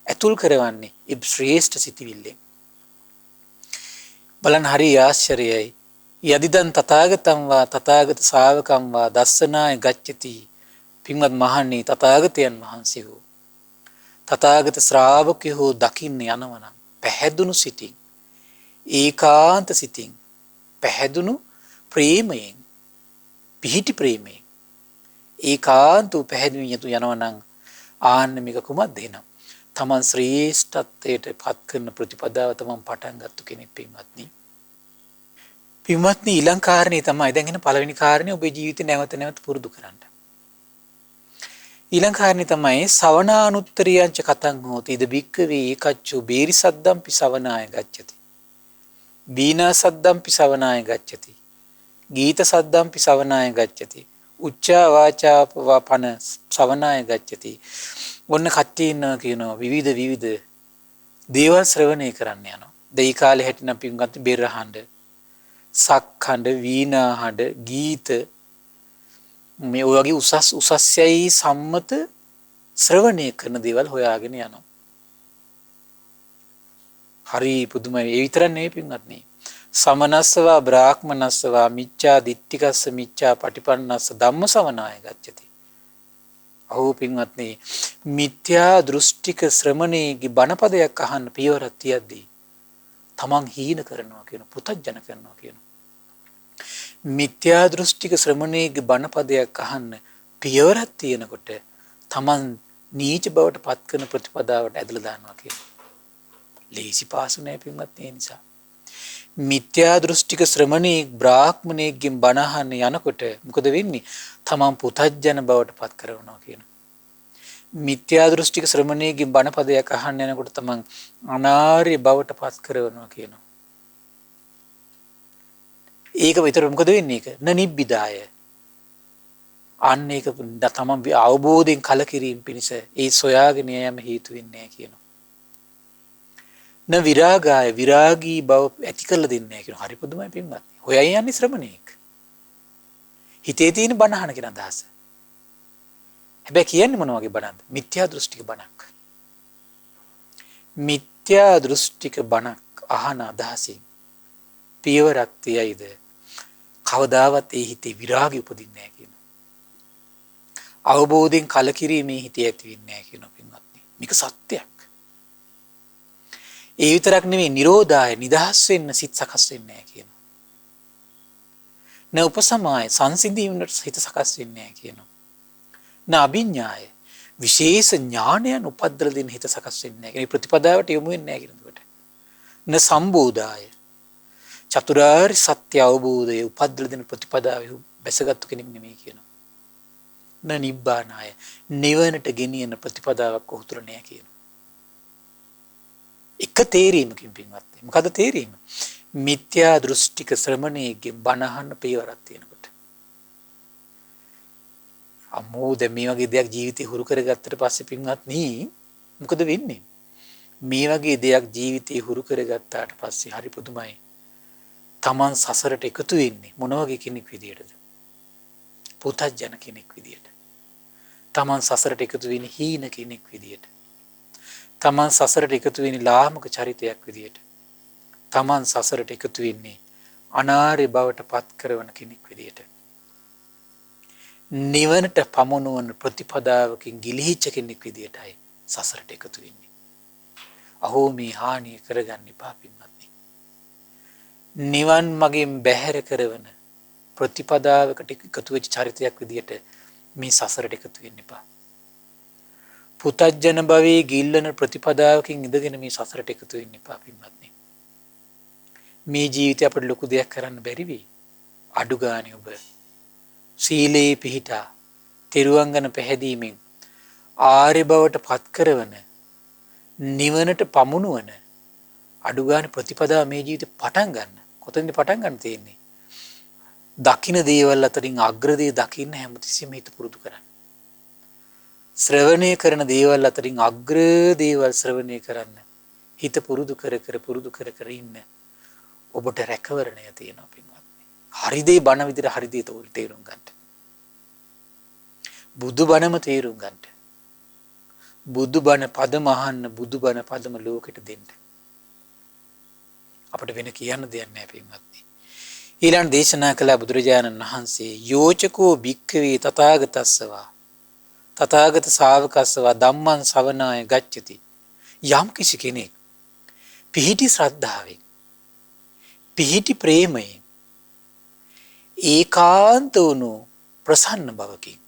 ඇතුල් කරවන්නේ ඒ ශ්‍රේෂ්ඨ සිතවිල්ලෙන්. බලන්න හරි ආශ්චර්යයි. යදිදන් තථාගතං වා තථාගත ශාවකං වා දස්සනාය ගච්ඡති. පින්වත් මහණනි, තථාගතයන් වහන්සේ හෝ තථාගත ශ්‍රාවකයෝ හෝ දකින්න යනවනම් පැහැදුණු සිතින්, ඒකාන්ත සිතින්, පැහැදුණු ප්‍රේමයෙන්, පිහිටි ප්‍රේමයෙන්, ඒකාන්ත පැහැදිලි යතු යනවනම් ආන්න මේක කුමක්ද එහෙනම්? තමන් ශ්‍රේෂ්ඨත්වයට පත් කරන ප්‍රතිපදාව තමන් පටන් ගත්ත කෙනෙක් පින්වත්නි. පින්වත්නි, ඊළඟ කාරණේ තමයි දැන් එන පළවෙනි කාරණේ ඔබේ ජීවිතේ නැවත නැවත පුරුදු කරන්න. ඊළඟ කාරණේ තමයි සවනානුත්තරියංච කතං හෝති ඉද බික්කවේ ඒකච්චෝ බේරි සද්දම්පි සවනාය ගච්ඡති. බීනා සද්දම්පි සවනාය ගච්ඡති. ගීත සද්දම්පි සවනාය ගච්ඡති. උච්චා වාචා පන සවනාය ගච්ඡති. ඔන්න කට්ටිය ඉන්නවා කියනවා විවිධ දේවල් ශ්‍රවණය කරන්න යනවා. දෙයි කාලේ හැටිනම් පින්වත් බෙරහඬ, සක්හඬ, වීණාහඬ, ගීත, මේ වගේ උසස්යයි සම්මත ශ්‍රවණය කරන දේවල් හොයාගෙන යනවා. හරි පුදුමයි. ඒ විතරක් නෙවෙයි පින්වත්නි. සමනස්සවා බ්‍රාහ්මනස්සවා මිච්ඡා දිට්ඨිකස්ස මිච්ඡා පටිපන්නස්ස ධම්මසවනාය ගච්ඡති. අහෝ පින්වත්නි, මිත්‍යා දෘෂ්ටික ශ්‍රමණේගේ බණපදයක් අහන්න පියවරක් තියද්දී තමන් හීන කරනවා කියන, පුතජන කරනවා කියන. මිත්‍යා දෘෂ්ටික ශ්‍රමණේගේ බණපදයක් අහන්න පියවරක් තියෙනකොට තමන් නීච බවට පත් කරන ප්‍රතිපදාවට ඇදලා දානවා කියන. ලේසි පාසු නෑ පින්වත්නි. ඒ නිසා මිත්‍යා දෘෂ්ටික ශ්‍රමණේ බ්‍රාහ්මණයෙක්ගෙන් බණ අහන්න යනකොට මොකද වෙන්නේ? තමන් පුතජන බවට පත් කරනවා කියන. මිත්‍යා දෘෂ්ටික ශ්‍රමණේගෙන් බණ පදයක් අහන්න යනකොට තමන් අනාර්ය බවට පත් කරනවා කියනවා. ඒක විතර මොකද වෙන්නේ? ඒක නනිබ්බිදාය. අන්න ඒක තමන් අවබෝධයෙන් කලකිරීම පිණිස ඒ සොයාගෙන යෑම හේතු වෙන්නේ කියනවා. න විරාගාය, විරාගී බව ඇති කරලා දෙන්නේ නැහැ කියනවා. හරි පුදුමයි පින්වත්නි. හොයයි යන්නේ ශ්‍රමණේක්. හිතේ තියෙන බණ අහන කියන අදහස. හැබැයි කියන්නේ මොන වගේ බණක්ද? මිත්‍යා දෘෂ්ටික බණක්. මිත්‍යා දෘෂ්ටික බණක් අහන අදහසින් පියවරක් තියයිද? කවදාවත් ඒ හිතේ විරාගය උපදින්නේ නැහැ කියනවා. අවබෝධයෙන් කලකිරීමේ හිතේ ඇති වෙන්නේ නැහැ කියනවා පින්වත්නි. මේක සත්‍යයක්. ඒ විතරක් නෙමෙයි, නිරෝධාය, නිදහස් වෙන්න සිත සකස් වෙන්නේ නැහැ කියනවා. න උපසමාය, සංසිඳීමට හිත සකස් වෙන්නේ නැහැ කියනවා. න අභිඥාය, විශේෂ ඥානයන් උපද්දලා දෙන්න හිත සකස් වෙන්නේ නැහැ. ඒ ප්‍රතිපදාවට යොමු වෙන්නේ නැහැ කියනකොට. න සම්බෝධාය, චතුරාර්ය සත්‍ය අවබෝධය උපද්දලා දෙන ප්‍රතිපදාවේ බැසගත්තු කෙනෙක් නෙමෙයි කියනවා. න නිබ්බානාය, නිවනට ගෙනියන ප්‍රතිපදාවක් ඔහු තුළ නැහැ කියනවා. එක තේරීමකින් පින්වත්නි. මොකද තේරීම? මිත්‍යා දෘෂ්ටික ශ්‍රමණේගේ බණ අහන්න පියවරක් තියෙනකොට. අම්මෝ දැන් මේ වගේ දෙයක් ජීවිතේ හුරු කරගත්තට පස්සේ පින්වත්නි මොකද වෙන්නේ? මේ වගේ දෙයක් ජීවිතේ හුරු කරගත්තාට පස්සේ හරි පුදුමයි. තමන් සසරට එකතු වෙන්නේ මොන වගේ කෙනෙක් විදියටද? පුතජන කෙනෙක් විදියට. තමන් සසරට එකතු වෙන්නේ හීන කෙනෙක් විදියට. තමන් සසරට එකතු වෙන්නේ ලාමක චරිතයක් විදියට. තමන් සසරට එකතු වෙන්නේ අනාර්ය බවට පත් කරන කෙනෙක් විදියට. නිවනට පමුණුවන ප්‍රතිපදාවකින් ගිලිහිච්ච කෙනෙක් විදියටයි සසරට එකතු වෙන්නේ. අහෝ මේ හානිය කරගන්න එපා පින්වත්නි. නිවන් මගින් බැහැර කරවන ප්‍රතිපදාවකට එකතු වෙච්ච චරිතයක් විදියට මේ සසරට එකතු වෙන්න එපා. පුතජන භවයේ ගිල්ලන ප්‍රතිපදාවකින් ඉඳගෙන මේ සසරට එකතු වෙන්න එපා පින්වත්නි. මේ ජීවිතේ අපිට ලොකු දෙයක් කරන්න බැරි වෙයි. අඩු ගානේ ඔබ සීලේ පිහිටා තෙරුවන් ගැන පැහැදීමෙන් ආර්ය බවට පත් කරවන නිවනට පමුණුවන අඩු ගානේ ප්‍රතිපදාව මේ ජීවිතේ පටන් ගන්න. කොතනින්ද පටන් ගන්න තියෙන්නේ? දකින්න දේවල් අතරින් අග්‍රදේ දකින්න හැමතිස්සෙම හිත පුරුදු කරන්න. ශ්‍රවණය කරන දේවල් අතරින් අග්‍ර දේවල් ශ්‍රවණය කරන්න හිත පුරුදු කර ඉන්න. ඔබට රැකවරණය තියෙනවා පින්වත්නි. හරි දේ බණ විදිහට හරි දේ තේරුම් ගන්න. බුදු බණම තේරුම් ගන්න. බුදු බණ පදම අහන්න, බුදු බණ පදම ලෝකෙට දෙන්න. අපිට වෙන කියන්න දෙයක් නැහැ පින්වත්නි. ඊළඟ දේශනා කළ බුදුරජාණන් වහන්සේ යෝචකෝ භික්ඛවේ තථාගතස්සවා තථාගත ශාවකස්සවා ධම්මං ශ්‍රවණාය ගච්ඡති. යම් කිසි කෙනෙක් පිහිටි ශ්‍රද්ධාවෙන් පිහිටි ප්‍රේමයෙන් ඒකාන්ත වුණු ප්‍රසන්න බවකින්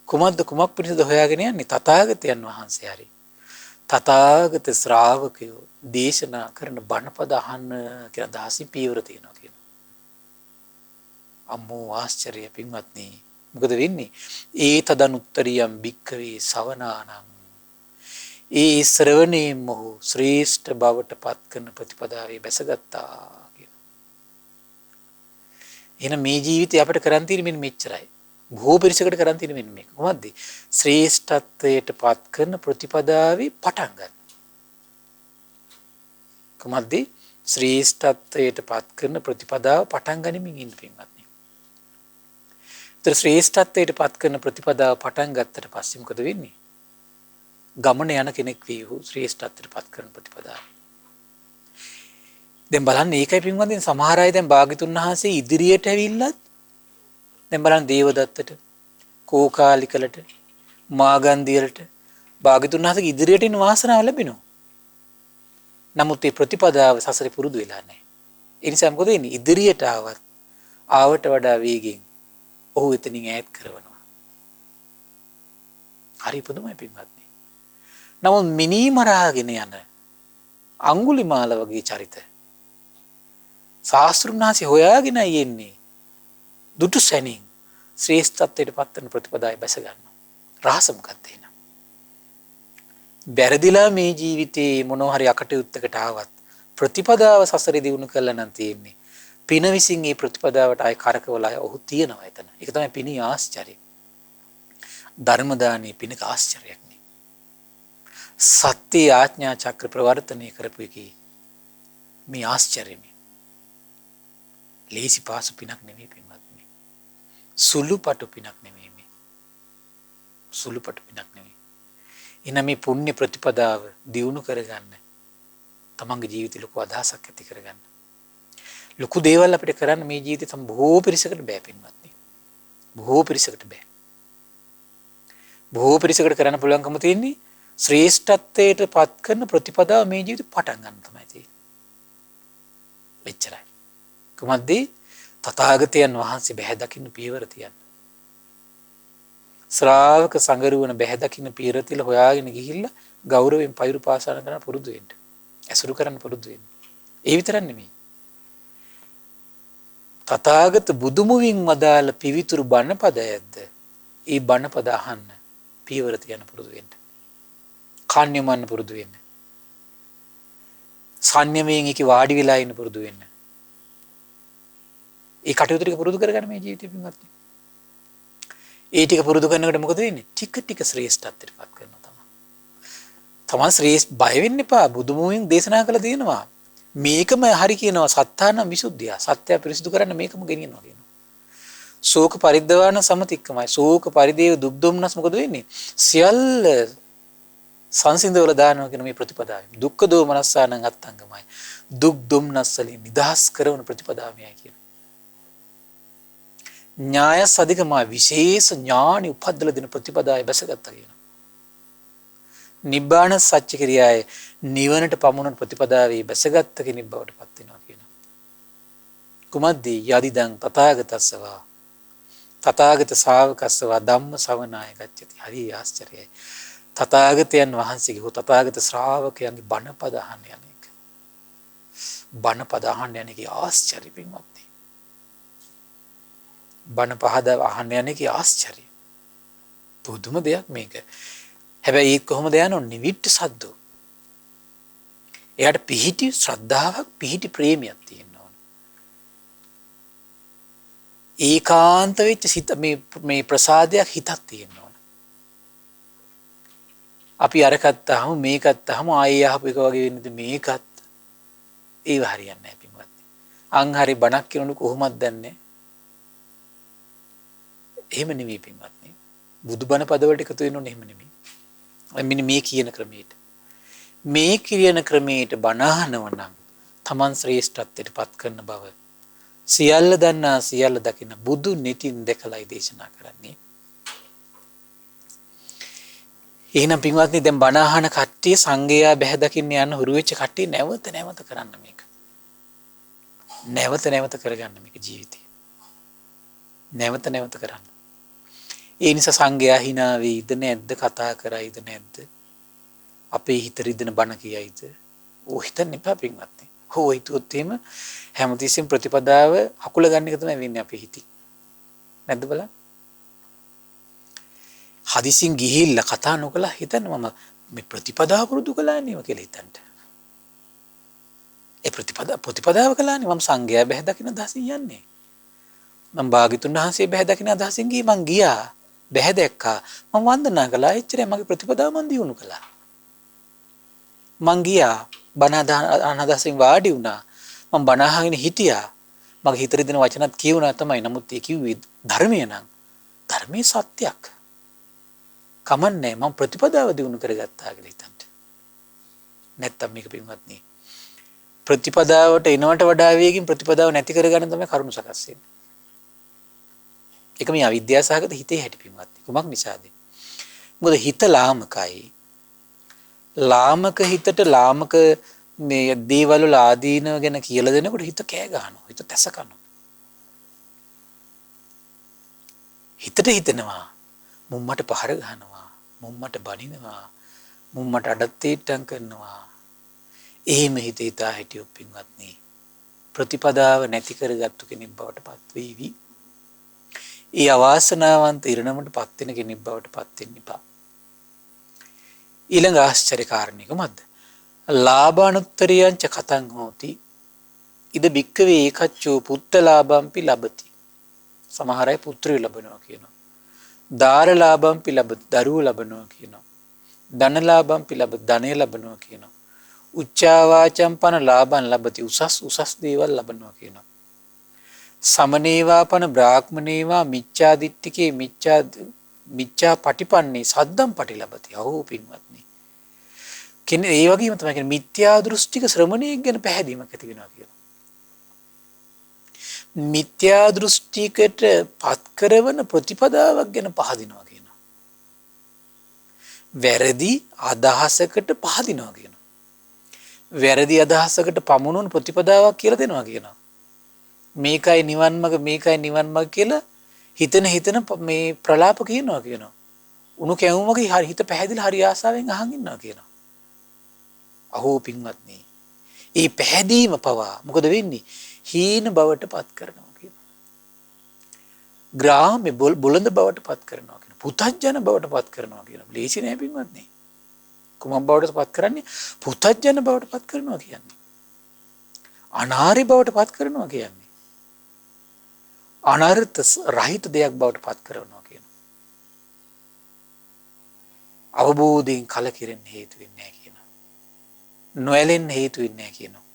කුමක් පිණිසද හොයාගෙන යන්නේ? තථාගතයන් වහන්සේ හරි තථාගත ශ්‍රාවකයෝ දේශනා කරන බණපද අහන්න කියලා දහසින් පියවර තියෙනවා කියනවා. අම්මෝ ආශ්චර්ය පින්වත්නි. මොකද වෙන්නේ? ඒ තදනුත්තරියම් භික්ඛවේ සවනානං. ඒ ශ්‍රවණයෙන් මොහු ශ්‍රේෂ්ඨ බවට පත් කරන ප්‍රතිපදාවේ බැසගත්තා කියනවා. එහෙනම් මේ ජීවිතේ අපිට කරන් තියෙන්නේ මෙන්න මෙච්චරයි. බොහෝ පිරිසකට කරන් තියෙන්නේ මෙන්න මේක. කොහොමද? ශ්‍රේෂ්ඨත්වයට පත් කරන ප්‍රතිපදාවේ පටන් ගන්න. කොහොමද? ශ්‍රේෂ්ඨත්වයට පත් කරන ප්‍රතිපදාව පටන් ගනිමින් ඉන්න පින්වත්නි. ඒතර ශ්‍රේෂ්ඨත්වයට පත් කරන ප්‍රතිපදාව පටන් ගත්තට පස්සේ මොකද වෙන්නේ? ගමන යන කෙනෙක් වේ වූ ශ්‍රේෂ්ඨත්වයට පත් කරන ප්‍රතිපදාව. දැන් බලන්න ඒකයි පින්වත්නි සමහර අය දැන් භාග්‍යතුන් වහන්සේ ඉදිරියට ඇවිල්ලත් දැන් බලන්න දේවදත්තට කෝකාලිකලට මාගන්දියලට භාග්‍යතුන් වහන්සේගේ ඉදිරියට එන වාසනාව ලැබෙනවා. නමුත් මේ ප්‍රතිපදාව සසරේ පුරුදු වෙලා නැහැ. ඒ නිසා මොකද වෙන්නේ? ඉදිරියට ආවට වඩා වේගෙන් ඔහු එතනින් ඈත් කරනවා. හරි පුදුමයි පින්වත්නි. නමුත් මිනිමරාගෙන යන අඟුලිමාල වගේ චරිත ශාස්ත්‍රුන් වහන්සේ හොයාගෙන යන්නේ දුටු සැනින් ශ්‍රේෂ්ඨත්වයට පත්වන ප්‍රතිපදාවේ බැස ගන්නවා. රහස මොකක්ද එහෙනම්? බැරදිලා මේ ජීවිතේ මොනවා හරි අකටයුත්තකට ආවත් ප්‍රතිපදාව සසරේ දිනු කළා නම් තියෙන්නේ පින විසින් මේ ප්‍රතිපදාවට ආය කරකවලා ඔහු තියනවා එතන. ඒක තමයි පිනී ආශ්චර්යය. ධර්ම දානයේ පිනක ආශ්චර්යයක් නේ. සත්‍ය ආඥා චක්‍ර ප්‍රවර්තනය කරපු එකේ මේ ආශ්චර්යය. ලේසි පාසු පිනක් නෙමෙයි පින්වත්නි. සුළුපටු පිනක් නෙමෙයි මේ. සුළුපටු පිනක් නෙමෙයි. එන මේ පුණ්‍ය ප්‍රතිපදාව දියුණු කරගන්න තමන්ගේ ජීවිතේ ලොකු අදහසක් ඇති කරගන්න. ලොකු දේවල් අපිට කරන්න මේ ජීවිතේ තම බොහෝ පිරිසකට බෑ පින්වත්නි. බොහෝ පිරිසකට බෑ. බොහෝ පිරිසකට කරන්න පුළුවන්කම තියෙන්නේ ශ්‍රේෂ්ඨත්වයට පත් කරන ප්‍රතිපදාව මේ ජීවිතේ පටන් ගන්න තමයි තියෙන්නේ. එච්චරයි. කොහොමද? තථාගතයන් වහන්සේ බැහැ දකින්න පියවර තියන්න. ශ්‍රාවක සංගරුවන බැහැ දකින්න පියවර තියලා හොයාගෙන ගිහිල්ලා ගෞරවයෙන් පයිරු පාසන කරන පුරුදු වෙන්න. ඇසුරු කරන්න පුරුදු වෙන්න. ඒ විතරක් නෙමෙයි. තථාගත බුදුමුවින් වදාළ පිවිතුරු බණපදයක්ද ඒ බණපද අහන්න පියවර තියන්න පුරුදු වෙන්න. කන්‍යමන්න පුරුදු වෙන්න. සංයමයෙන් එක වාඩි වෙලා ඉන්න පුරුදු වෙන්න. ඒ කටයුතු ටික පුරුදු කරගන්න මේ ජීවිතේ පින්වත්නි. ඒ ටික පුරුදු කරනකොට මොකද වෙන්නේ? ටික ටික ශ්‍රේෂ්ඨත්වයට පත් කරනවා තමයි. තමන් ශ්‍රේෂ්ඨ බය වෙන්න එපා. බුදුමුවින් දේශනා කළා තියෙනවා. මේකම හරි කියනවා සත්තාන විසුද්ධිය. සත්‍ය පිරිසිදු කරන්න මේකම ගෙනියනවා කියනවා. ශෝක පරිද්දවාන සමතික්කමයි. ශෝක පරිදේව දුක් දුම්නස් මොකද වෙන්නේ? සියල්ල සංසිඳවල දානවා කියන මේ ප්‍රතිපදාවයි. දුක්ඛ දෝමනස්සානං අත්තංගමයි. දුක් දුම්නස් වලින් නිදහස් කරන ප්‍රතිපදාවයි කියන. ඥාය සදිකමයි විශේෂ ඥානි උපද්දල දෙන ප්‍රතිපදාවයි බැසගත්තා කියනවා. නිබ්බාන සත්‍ය ක්‍රියාවේ නිවනට පමුණන ප්‍රතිපදාවේ බැසගත්ත කෙනෙක් බවට පත් වෙනවා කියනවා. කුමද්දී යදිදං තථාගතස්සවා තථාගත ශාවකස්සවා ධම්ම ශ්‍රවණාය ගච්ඡති. හරි ආශ්චර්යයි. තථාගතයන් වහන්සේගේ හෝ තථාගත ශ්‍රාවකයන්ගේ බණපද අහන්න යන එක. බණ පද අහන්න යන එකේ ආශ්චර්ය පින්වත්නි. බණ පහද අහන්න යන එකේ ආශ්චර්ය. පුදුම දෙයක් මේක. හැබැයි ඒක කොහොමද යන්නේ? නිවිට්ට සද්දෝ. එයාට පිහිටි ශ්‍රද්ධාවක්, පිහිටි ප්‍රේමයක් තියෙන්න ඕන. ඒකාන්ත වෙච්ච සිත මේ ප්‍රසාදයක් හිතක් තියෙන්න ඕන. අපි අර ගත්තාම මේක ගත්තාම ආයේ අහපු එක වගේ වෙන්නේ මේකත්. ඒව හරියන්නේ නැහැ පින්වත්නි. අන් හරි බණක් කියනකොට කොහොමද දන්නේ? එහෙම නෙවෙයි පින්වත්නි. බුදුබණ පදවලට එකතු වෙන්න ඕනේ එහෙම නෙමෙයි. මෙන්න මේ කියන ක්‍රමයට. මේ කියන ක්‍රමයට බණ අහනවා නම් තමන් ශ්‍රේෂ්ඨත්වයට පත් කරන බව සියල්ල දන්නා සියල්ල දකින බුදු නිතින් දැකලායි දේශනා කරන්නේ. එහෙනම් පින්වත්නි දැන් බණ අහන කට්ටිය සංඝයා බැහැ දකින්න යන හුරු වෙච්ච කට්ටිය නැවත නැවත කරන්න මේක. නැවත නැවත කරගන්න මේක ජීවිතේ. නැවත නැවත කරන්න. ඒ නිසා සංඝයා hina වෙයිද නැද්ද, කතා කරයිද නැද්ද, අපේ හිත රිදෙන බණ කියයිද, ඕ හිතන්න එපා පින්වත්නි. හෝ හිතුවොත් එහෙම හැමතිස්සෙම ප්‍රතිපදාව අකුල ගන්න එක තමයි වෙන්නේ අපේ හිතේ. නැද්ද බලන්න? හදිසින් ගිහිල්ලා කතා නොකලා හිතන්න මම මේ ප්‍රතිපදාව පුරුදු කළානේ කියලා හිතන්න. ඒ ප්‍රතිපදාව කළානේ මම සංඝයා බැහැ දකින අදහසින් යන්නේ. මම භාග්‍යතුන් වහන්සේ බැහැ දකින අදහසින් මං ගියා. බැහැ දැක්කා. මම වන්දනා කළා. එච්චරයි මගේ ප්‍රතිපදාව මං දියුණු කළා. මං ගියා. බණ අදහසින් වාඩි වුණා. මම බණ අහගෙන හිටියා. මගේ හිතේ දෙන වචනත් කියුණා තමයි. නමුත් ඒ කිව්වේ ධර්මය නම් ධර්මයේ සත්‍යයක්. කමන්නේ මම ප්‍රතිපදාව දිනු කරගත්තා කියලා හිතන්න. නැත්තම් මේක පින්වත්නි ප්‍රතිපදාවට එනවට වඩා වේගින් ප්‍රතිපදාව නැති කරගන්න තමයි කරුණු සකස් වෙන්නේ. ඒක මේ අවිද්‍යාව සහගත හිතේ හැටි පින්වත්නි. කුමක් නිසාද? මොකද හිත ලාමකයි. ලාමක හිතට ලාමක මේ දේවල් වල ආදීනව ගැන කියලා දෙනකොට හිත කෑ ගහනවා. හිත තැස කනවා. හිතට හිතෙනවා මුම්මට පහර ගහනවා, මුම්මට බනිනවා, මුම්මට අඩත්තේට්ටම් කරනවා. එහෙම හිතා හිටියොත් පින්වත්නි ප්‍රතිපදාව නැති කරගත්තු කෙනෙක් බවට පත් වෙවි. ඒ අවාසනාවන්ත ඉරණමට පත් වෙන කෙනෙක් බවට පත් වෙන්න එපා. ඊළඟ ආශ්චර්ය කාරණේ කොහොමද? ලාභානුත්තරියංච කතං හෝති. ඉද බික්කවේ ඒකච්චෝ පුත්ත ලාභම්පි ලබති. සමහර අය පුත්‍රයෝ ලබනවා කියනවා. දාර ලාභම්පි ලබති. දරුවෝ ලබනවා කියනවා. ධන ලාභම්පි ලබති. ධනය ලබනවා කියනවා. උච්චාවාචම්පන ලාභං ලබති. උසස් දේවල් ලබනවා කියනවා. සමනේවාපන බ්‍රාහ්මනේවා මිච්ඡා දිට්ඨිකේ මිච්ඡා පටිපන්නේ සද්දම් පටි ලබති. අහෝ පින්වත්නි. කියන්නේ ඒ වගේම තමයි කියන්නේ මිත්‍යා දෘෂ්ටික ශ්‍රමණයෙක් ගැන පැහැදීමක් ඇති වෙනවා කියනවා. මිත්‍යා දෘෂ්ටිකට පත් කරන ප්‍රතිපදාවක් ගැන පහදිනවා කියනවා. වැරදි අදහසකට පහදිනවා කියනවා. වැරදි අදහසකට පමුණුවන ප්‍රතිපදාවක් කියලා දෙනවා කියනවා. මේකයි නිවන් මඟ කියලා හිතන මේ ප්‍රලාප කියනවා කියනවා. උණු කැවුමගේ හිත පැහැදිලා හරි ආසාවෙන් අහන් ඉන්නවා කියනවා. අහෝ පින්වත්නි. ඒ පැහැදීම පවා මොකද වෙන්නේ? හීන බවට පත් කරනවා කියනවා. ග්‍රාම්‍ය බුලඳ බවට පත් කරනවා කියනවා. පුතජන බවට පත් කරනවා කියනවා. ලේසි නෑ පින්වත්නි. කුමක් බවට පත් කරන්නේ? පුතජන බවට පත් කරනවා කියන්නේ. අනාරි බවට පත් කරනවා කියන්නේ. අනර්ථ රහිත දෙයක් බවට පත් කරනවා කියනවා. අවබෝධයෙන් කලකිරෙන්න හේතු වෙන්නේ නැහැ කියනවා. නොඇලෙන්න හේතු වෙන්නේ නැහැ කියනවා.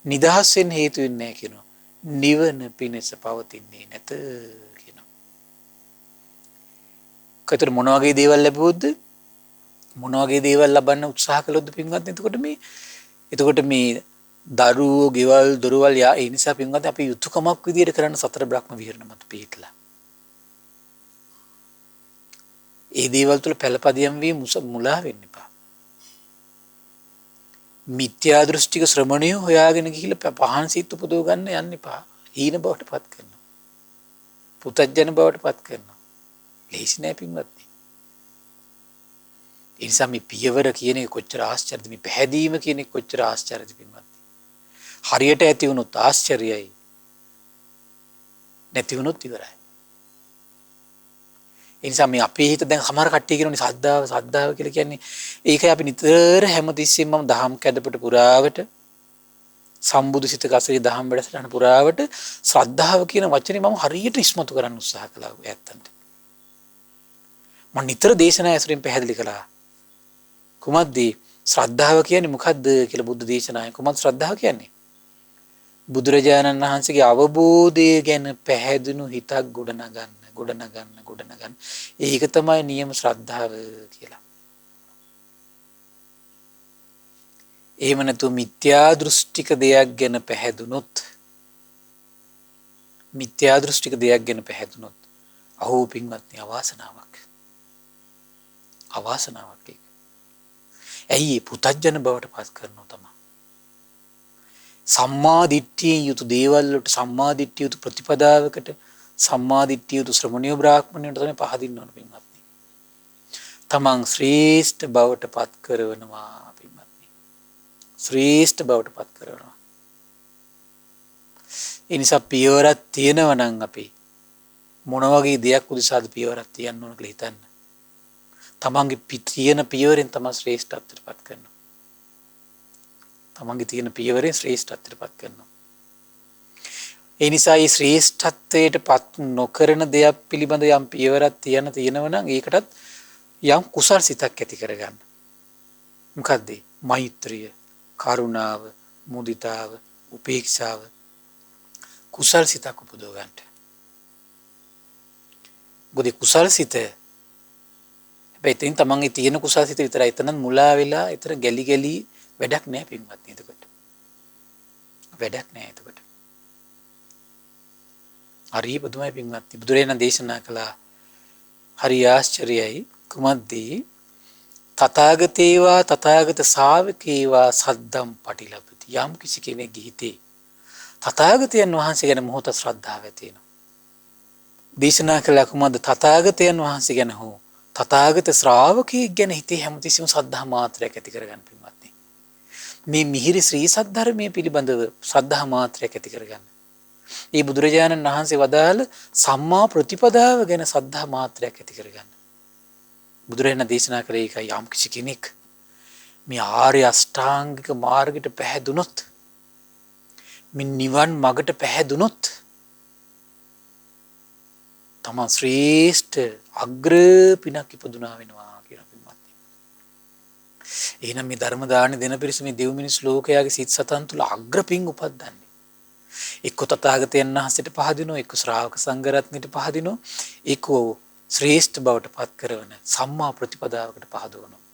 නිදහස් වෙන්න හේතු වෙන්නේ නැහැ කියනවා. නිවන පිණිස පවතින්නේ නැත කියනවා. කතර මොන වගේ දේවල් ලැබුවොත්ද? මොන වගේ දේවල් ලබන්න උත්සාහ කළොත්ද පින්වත්? එතකොට මේ දරුවෝ ගෙවල් දොරවල් ඒ නිසා පින්වත් අපි යුතුයකමක් විදියට කරන්න සතර බ්‍රහ්ම විහරණ මත පිළිట్లా. ඒ දේවල් තුල පළපදියම් වී මුලා වෙන්න එපා. මිත්‍යා දෘෂ්ටික ශ්‍රමණිය හොයාගෙන ගිහිල්ලා පහන් සිත් උපදව ගන්න යන්න එපා. හීන බවට පත් කරනවා. පුතජන බවට පත් කරනවා. ලේසි නෑ පින්වත්නි. ඒ නිසා මේ පියවර කියන එක කොච්චර ආශ්චර්යද, මේ පැහැදීම කියන එක කොච්චර ආශ්චර්යද පින්වත්නි. හරියට ඇති වුණොත් ආශ්චර්යයි. නැති වුණොත් ඉවරයි. ඒ නිසා මේ අපේ හිත දැන් සමහර කට්ටිය කියනෝනේ සද්ධාව කියලා කියන්නේ ඒකයි අපි නිතර හැමතිස්සෙම මම දහම් කැඩපට පුරාවට සම්බුදු සිත කසරේ දහම් වැඩසටහන පුරාවට ශ්‍රද්ධාව කියන වචනේ මම හරියට ඉස්මතු කරන්න උත්සාහ කළා ඇත්තන්ට. මම නිතර දේශනා ඇසුරින් පැහැදිලි කළා. කුමක්ද ශ්‍රද්ධාව කියන්නේ මොකද්ද කියලා බුද්ධ දේශනාවේ කුමක්ද ශ්‍රද්ධාව කියන්නේ? බුදුරජාණන් වහන්සේගේ අවබෝධය ගැන පැහැදුණු හිතක් ගොඩනගන්න. ඒක තමයි නියම ශ්‍රද්ධාව කියලා. එහෙම නැතු මිත්‍යා දෘෂ්ටික දෙයක් ගැන පැහැදුනොත් අහෝ පින්වත්නි අවාසනාවක් ඒක. ඇයි පුතජන බවට පත් කරනව තමයි. සම්මා දිට්ඨියෙන් යුතු දේවල් වලට සම්මා දිට්ඨිය යුතු ප්‍රතිපදාවකට සම්මා දිට්ඨිය යුතු ශ්‍රමණීය බ්‍රාහ්මණයට තමයි පහදින්න ඕන පින්වත්නි. තමන් ශ්‍රේෂ්ඨ බවට පත් කරනවා පින්වත්නි. ශ්‍රේෂ්ඨ බවට පත් කරනවා. ඒ නිසා පියවරක් තියෙනවා නම් අපි මොන වගේ දෙයක් උදෙසාද පියවරක් තියන්න ඕන කියලා හිතන්න. තමන්ගේ තියෙන පියවරෙන් තමයි ශ්‍රේෂ්ඨත්වයට පත් කරනවා. තමන්ගේ තියෙන පියවරෙන් ශ්‍රේෂ්ඨත්වයට පත් කරනවා. ඒ නිසා මේ ශ්‍රේෂ්ඨත්වයට පත් නොකරන දෙයක් පිළිබඳ යම් පියවරක් තියෙනවා නම් ඒකටත් යම් කුසල් සිතක් ඇති කරගන්න. මොකද්ද? මෛත්‍රිය, කරුණාව, මුදිතාව, උපේක්ෂාව කුසල් සිතක් උපදව ගන්න. මොකද කුසල් සිත හැබැයි තමන්ගේ තියෙන කුසල් සිත විතරයි. එතන මුලා වෙලා එතන ගැලි වැඩක් නෑ පින්වත්නි. එතකොට වැඩක් නෑ. එතකොට හරි බුදුමයි පින්වත්නි. බුදුරජාණන් දේශනා කළා හරි ආශ්චර්යයි. කුමද්ද? තථාගතේවා තථාගත ශාවකේවා සද්දම් පටිලබති. යම් කිසි කෙනෙක්ගේ හිතේ තථාගතයන් වහන්සේ ගැන මොහොත ශ්‍රද්ධාව ඇති වෙනවා. දේශනා කළා කුමද්ද? තථාගතයන් වහන්සේ ගැන හෝ තථාගත ශ්‍රාවකයෙක් ගැන හිතේ හැමතිස්සෙම සද්ධා මාත්‍රයක් ඇති කරගන්න පින්වත්නි. මේ මිහිරි ශ්‍රී සද්ධර්මයේ පිළිබඳව ශ්‍රද්ධා මාත්‍රයක් ඇති කරගන්න. ඒ බුදුරජාණන් වහන්සේ වදාළ සම්මා ප්‍රතිපදාව ගැන ශ්‍රද්ධා මාත්‍රයක් ඇති කරගන්න. බුදුරජාණන් දේශනා කළේ ඒකයි. යම් කිසි කෙනෙක් මේ ආර්ය අෂ්ටාංගික මාර්ගයට පැහැදුනොත්, මේ නිවන් මගට පැහැදුනොත් තමන් ශ්‍රේෂ්ඨ අග්‍ර පිනක් ඉපදුනා වෙනවා කියලා පින්වත්නි. එහෙනම් මේ ධර්ම දාන දෙන පිරිස මේ දෙව් මිනිස් ලෝකයාගේ සිත් සතන් තුල අග්‍ර පින් උපද්දන්නේ. එක්ක තථාගතයන් වහන්සේට පහදිනවා, එක්ක ශ්‍රාවක සංඝ රත්නයට පහදිනවා, එක්ක ශ්‍රේෂ්ඨ බවට පත් කරන සම්මා ප්‍රතිපදාවකට පහදවනවා.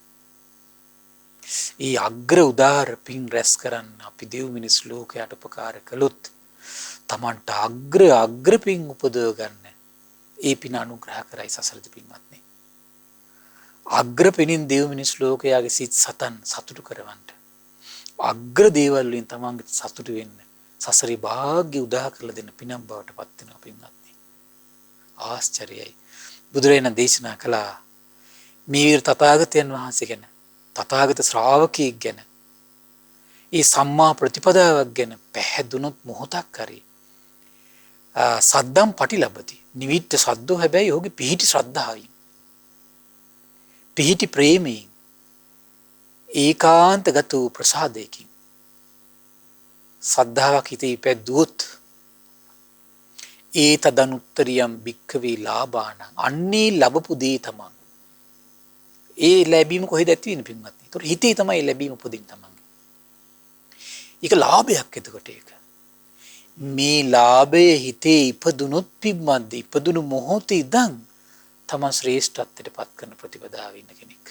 ඒ අග්‍ර උදාර පින් රැස් කරන්න අපි දෙව් මිනිස් ලෝකයට උපකාර කළොත් තමන්ට අග්‍ර පින් උපදව ගන්න ඒ පින අනුග්‍රහ කරයි සසරදී පින්වත්නි. අග්‍ර පිනින් දෙව් මිනිස් ලෝකයාගේ සිත් සතන් සතුටු කරවන්න. අග්‍ර දේවල් වලින් තමන්ගේ සතුටු වෙන්න. සසරේ වාග්ය උදා කරලා දෙන්න පිනම් බවට පත් වෙනවා පින්වත්නි. ආශ්චර්යයි. බුදුරජාණන් දේශනා කළා මේ තථාගතයන් වහන්සේ ගැන, තථාගත ශ්‍රාවකයෙක් ගැන, ඒ සම්මා ප්‍රතිපදාවක් ගැන පැහැදුනොත් මොහොතක් හරි සද්දම් පටිලබති. නිවිට්ට සද්දෝ හැබැයි ඔහුගේ පිහිටි ශ්‍රද්ධාවෙන්, පිහිටි ප්‍රේමයෙන්, ඒකාන්තගත වූ ප්‍රසාදයකින් සද්ධාවක් හිතේ ඉපැද්දුවොත් ඒ තදනුත්තරියම් භික්ඛවේ ලාභාන අන්නේ ලැබපු දේ තමන්. ඒ ලැබීම කොහෙද ඇති වෙන්නේ පින්වත්නි? ඒතොර හිතේ තමයි ලැබීම උපදින්න තමන්ගේ. ඒක ලාභයක්. එතකොට ඒක මේ ලාභය හිතේ ඉපදුනොත් පින්වත්නි, ඉපදුණු මොහොතේ ඉඳන් තමන් ශ්‍රේෂ්ඨත්වයට පත් කරන ප්‍රතිපදාවේ ඉන්න කෙනෙක්.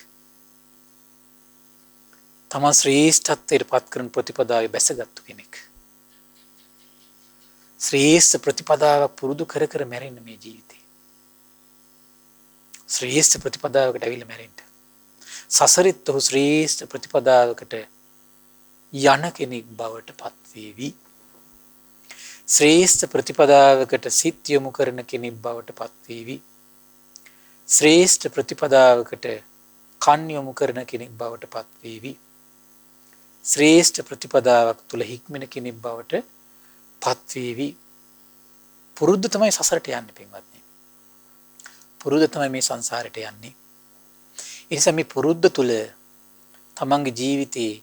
තමන් ශ්‍රේෂ්ඨත්වයට පත් කරන ප්‍රතිපදාවේ බැසගත්තු කෙනෙක්. ශ්‍රේෂ්ඨ ප්‍රතිපදාවක් පුරුදු කර කර මැරෙන්න මේ ජීවිතේ. ශ්‍රේෂ්ඨ ප්‍රතිපදාවකට ඇවිල්ලා මැරෙන්න. සසරිත් ඔහු ශ්‍රේෂ්ඨ ප්‍රතිපදාවකට යන කෙනෙක් බවට පත් වේවි. ශ්‍රේෂ්ඨ ප්‍රතිපදාවකට සිත් යොමු කරන කෙනෙක් බවට පත් වේවි. ශ්‍රේෂ්ඨ ප්‍රතිපදාවකට කන් යොමු කරන කෙනෙක් බවට පත් වේවි. ශ්‍රේෂ්ඨ ප්‍රතිපදාවක් තුල හික්මෙන කෙනෙක් බවට පත්වේවි. පුරුද්ද තමයි සසරට යන්නේ පින්වත්නි. පුරුද්ද තමයි මේ සංසාරයට යන්නේ. ඒ නිසා මේ පුරුද්ද තුල තමන්ගේ ජීවිතේ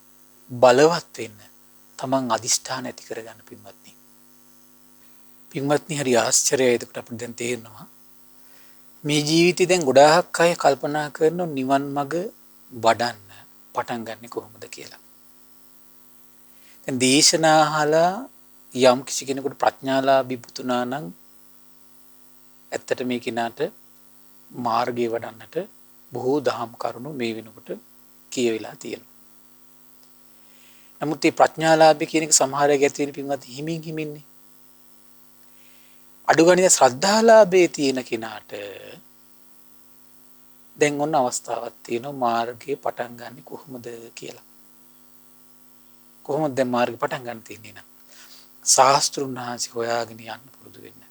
බලවත් වෙන්න තමන් අදිෂ්ඨාන ඇති කරගන්න පින්වත්නි. පින්වත්නි හරි ආශ්චර්යයි. එතකොට අපිට දැන් තේරෙනවා මේ ජීවිතේ දැන් ගොඩාක් අය කල්පනා කරන නිවන් මඟ වඩන්න පටන් ගන්නෙ කොහොමද කියලා. දැන් දේශනා අහලා යම් කිසි කෙනෙකුට ප්‍රඥාලාභී පුතුනා නම් ඇත්තට මේ කිනාට මාර්ගය වඩන්නට බොහෝ දහම් කරුණු මේ වෙනකොට කියවිලා තියෙනවා. නමුත් මේ ප්‍රඥාලාභී කියන එක සමහර අය ගැති වෙන පින්වත් හිමින් හිමින්නේ. අඩු ගානේ ශ්‍රද්ධාලාභයේ තියෙන කෙනාට දැන් ඔන්න අවස්ථාවක් තියෙනවා මාර්ගය පටන් ගන්න කොහොමද කියලා. කොහොමද දැන් මාර්ගය පටන් ගන්න තියෙන්නේ නම් ශාස්ත්‍රුන් වහන්සේ හොයාගෙන යන්න පුරුදු වෙන්න.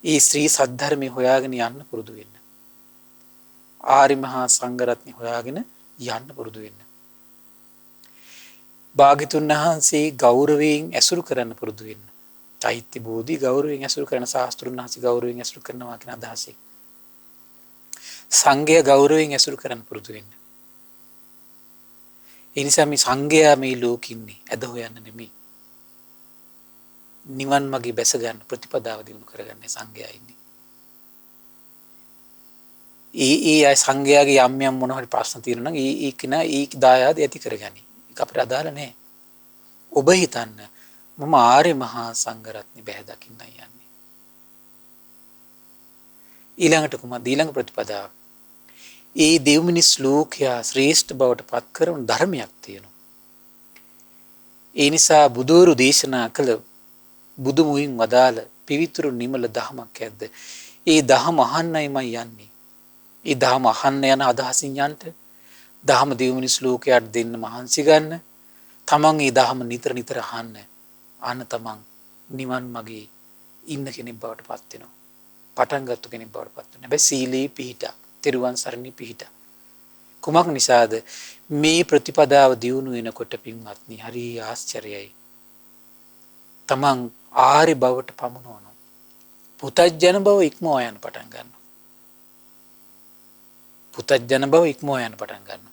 ඒ ශ්‍රී සද්ධර්මයේ හොයාගෙන යන්න පුරුදු වෙන්න. ආරි මහා සංඝරත්නය හොයාගෙන යන්න පුරුදු වෙන්න. භාග්‍යතුන් වහන්සේ ගෞරවයෙන් ඇසුරු කරන්න පුරුදු වෙන්න. චෛත්‍ය බෝධි ගෞරවයෙන් ඇසුරු කරන ශාස්ත්‍රුන් වහන්සේ ගෞරවයෙන් ඇසුරු කරනවා කියන අදහසෙන්. සංඝයා ගෞරවයෙන් ඇසුරු කරන්න පුරුදු වෙන්න. ඒ නිසා මේ සංඝයා මේ ලෝකින්නේ ඇද හොයන්න නෙමෙයි. නිවන් මාගේ බැස ගන්න ප්‍රතිපදාව දිනු කරගන්නේ සංඝයා ඉන්නේ. ඒ අය සංඝයාගේ යම් යම් මොන හරි ප්‍රශ්න තියෙනවා නම් ඒ කෙනා ඒ දායාද ඇති කරගනි. ඒක අපිට අදාළ නැහැ. ඔබ හිතන්න මම ආර්ය මහා සංඝරත්නය බැහැ දකින්නයි යන්නේ. ඊළඟට කුමක්ද ඊළඟ ප්‍රතිපදාව? ඒ දෙව් මිනිස් ලෝකයා ශ්‍රේෂ්ඨ බවට පත් කරන ධර්මයක් තියෙනවා. ඒ නිසා බුදුරු දේශනා කළ බුදු මුවින් වදාළ පිවිතුරු නිමල දහමක් ඇද්ද? ඒ දහම අහන්නයිමයි යන්නේ. ඒ දහම අහන්න යන අදහසින් යන්න දහම දෙව් මිනිස් ලෝකයට දෙන්න මහන්සි ගන්න. තමන් ඒ දහම නිතර නිතර අහන්න. අන්න තමන් නිවන් මගේ ඉන්න කෙනෙක් බවට පත් වෙනවා. පටන් ගත්ත කෙනෙක් බවට පත් වෙනවා. හැබැයි සීලේ පිහිටා, තෙරුවන් සරණේ පිහිටා. කුමක් නිසාද? මේ ප්‍රතිපදාව දියුණු වෙනකොට පින්වත්නි හරි ආශ්චර්යයි. තමන් ආර්ය බවට පමුණවනවා. පුතජන බව ඉක්මවා යන පටන් ගන්නවා. පුතජන බව ඉක්මවා යන පටන් ගන්නවා.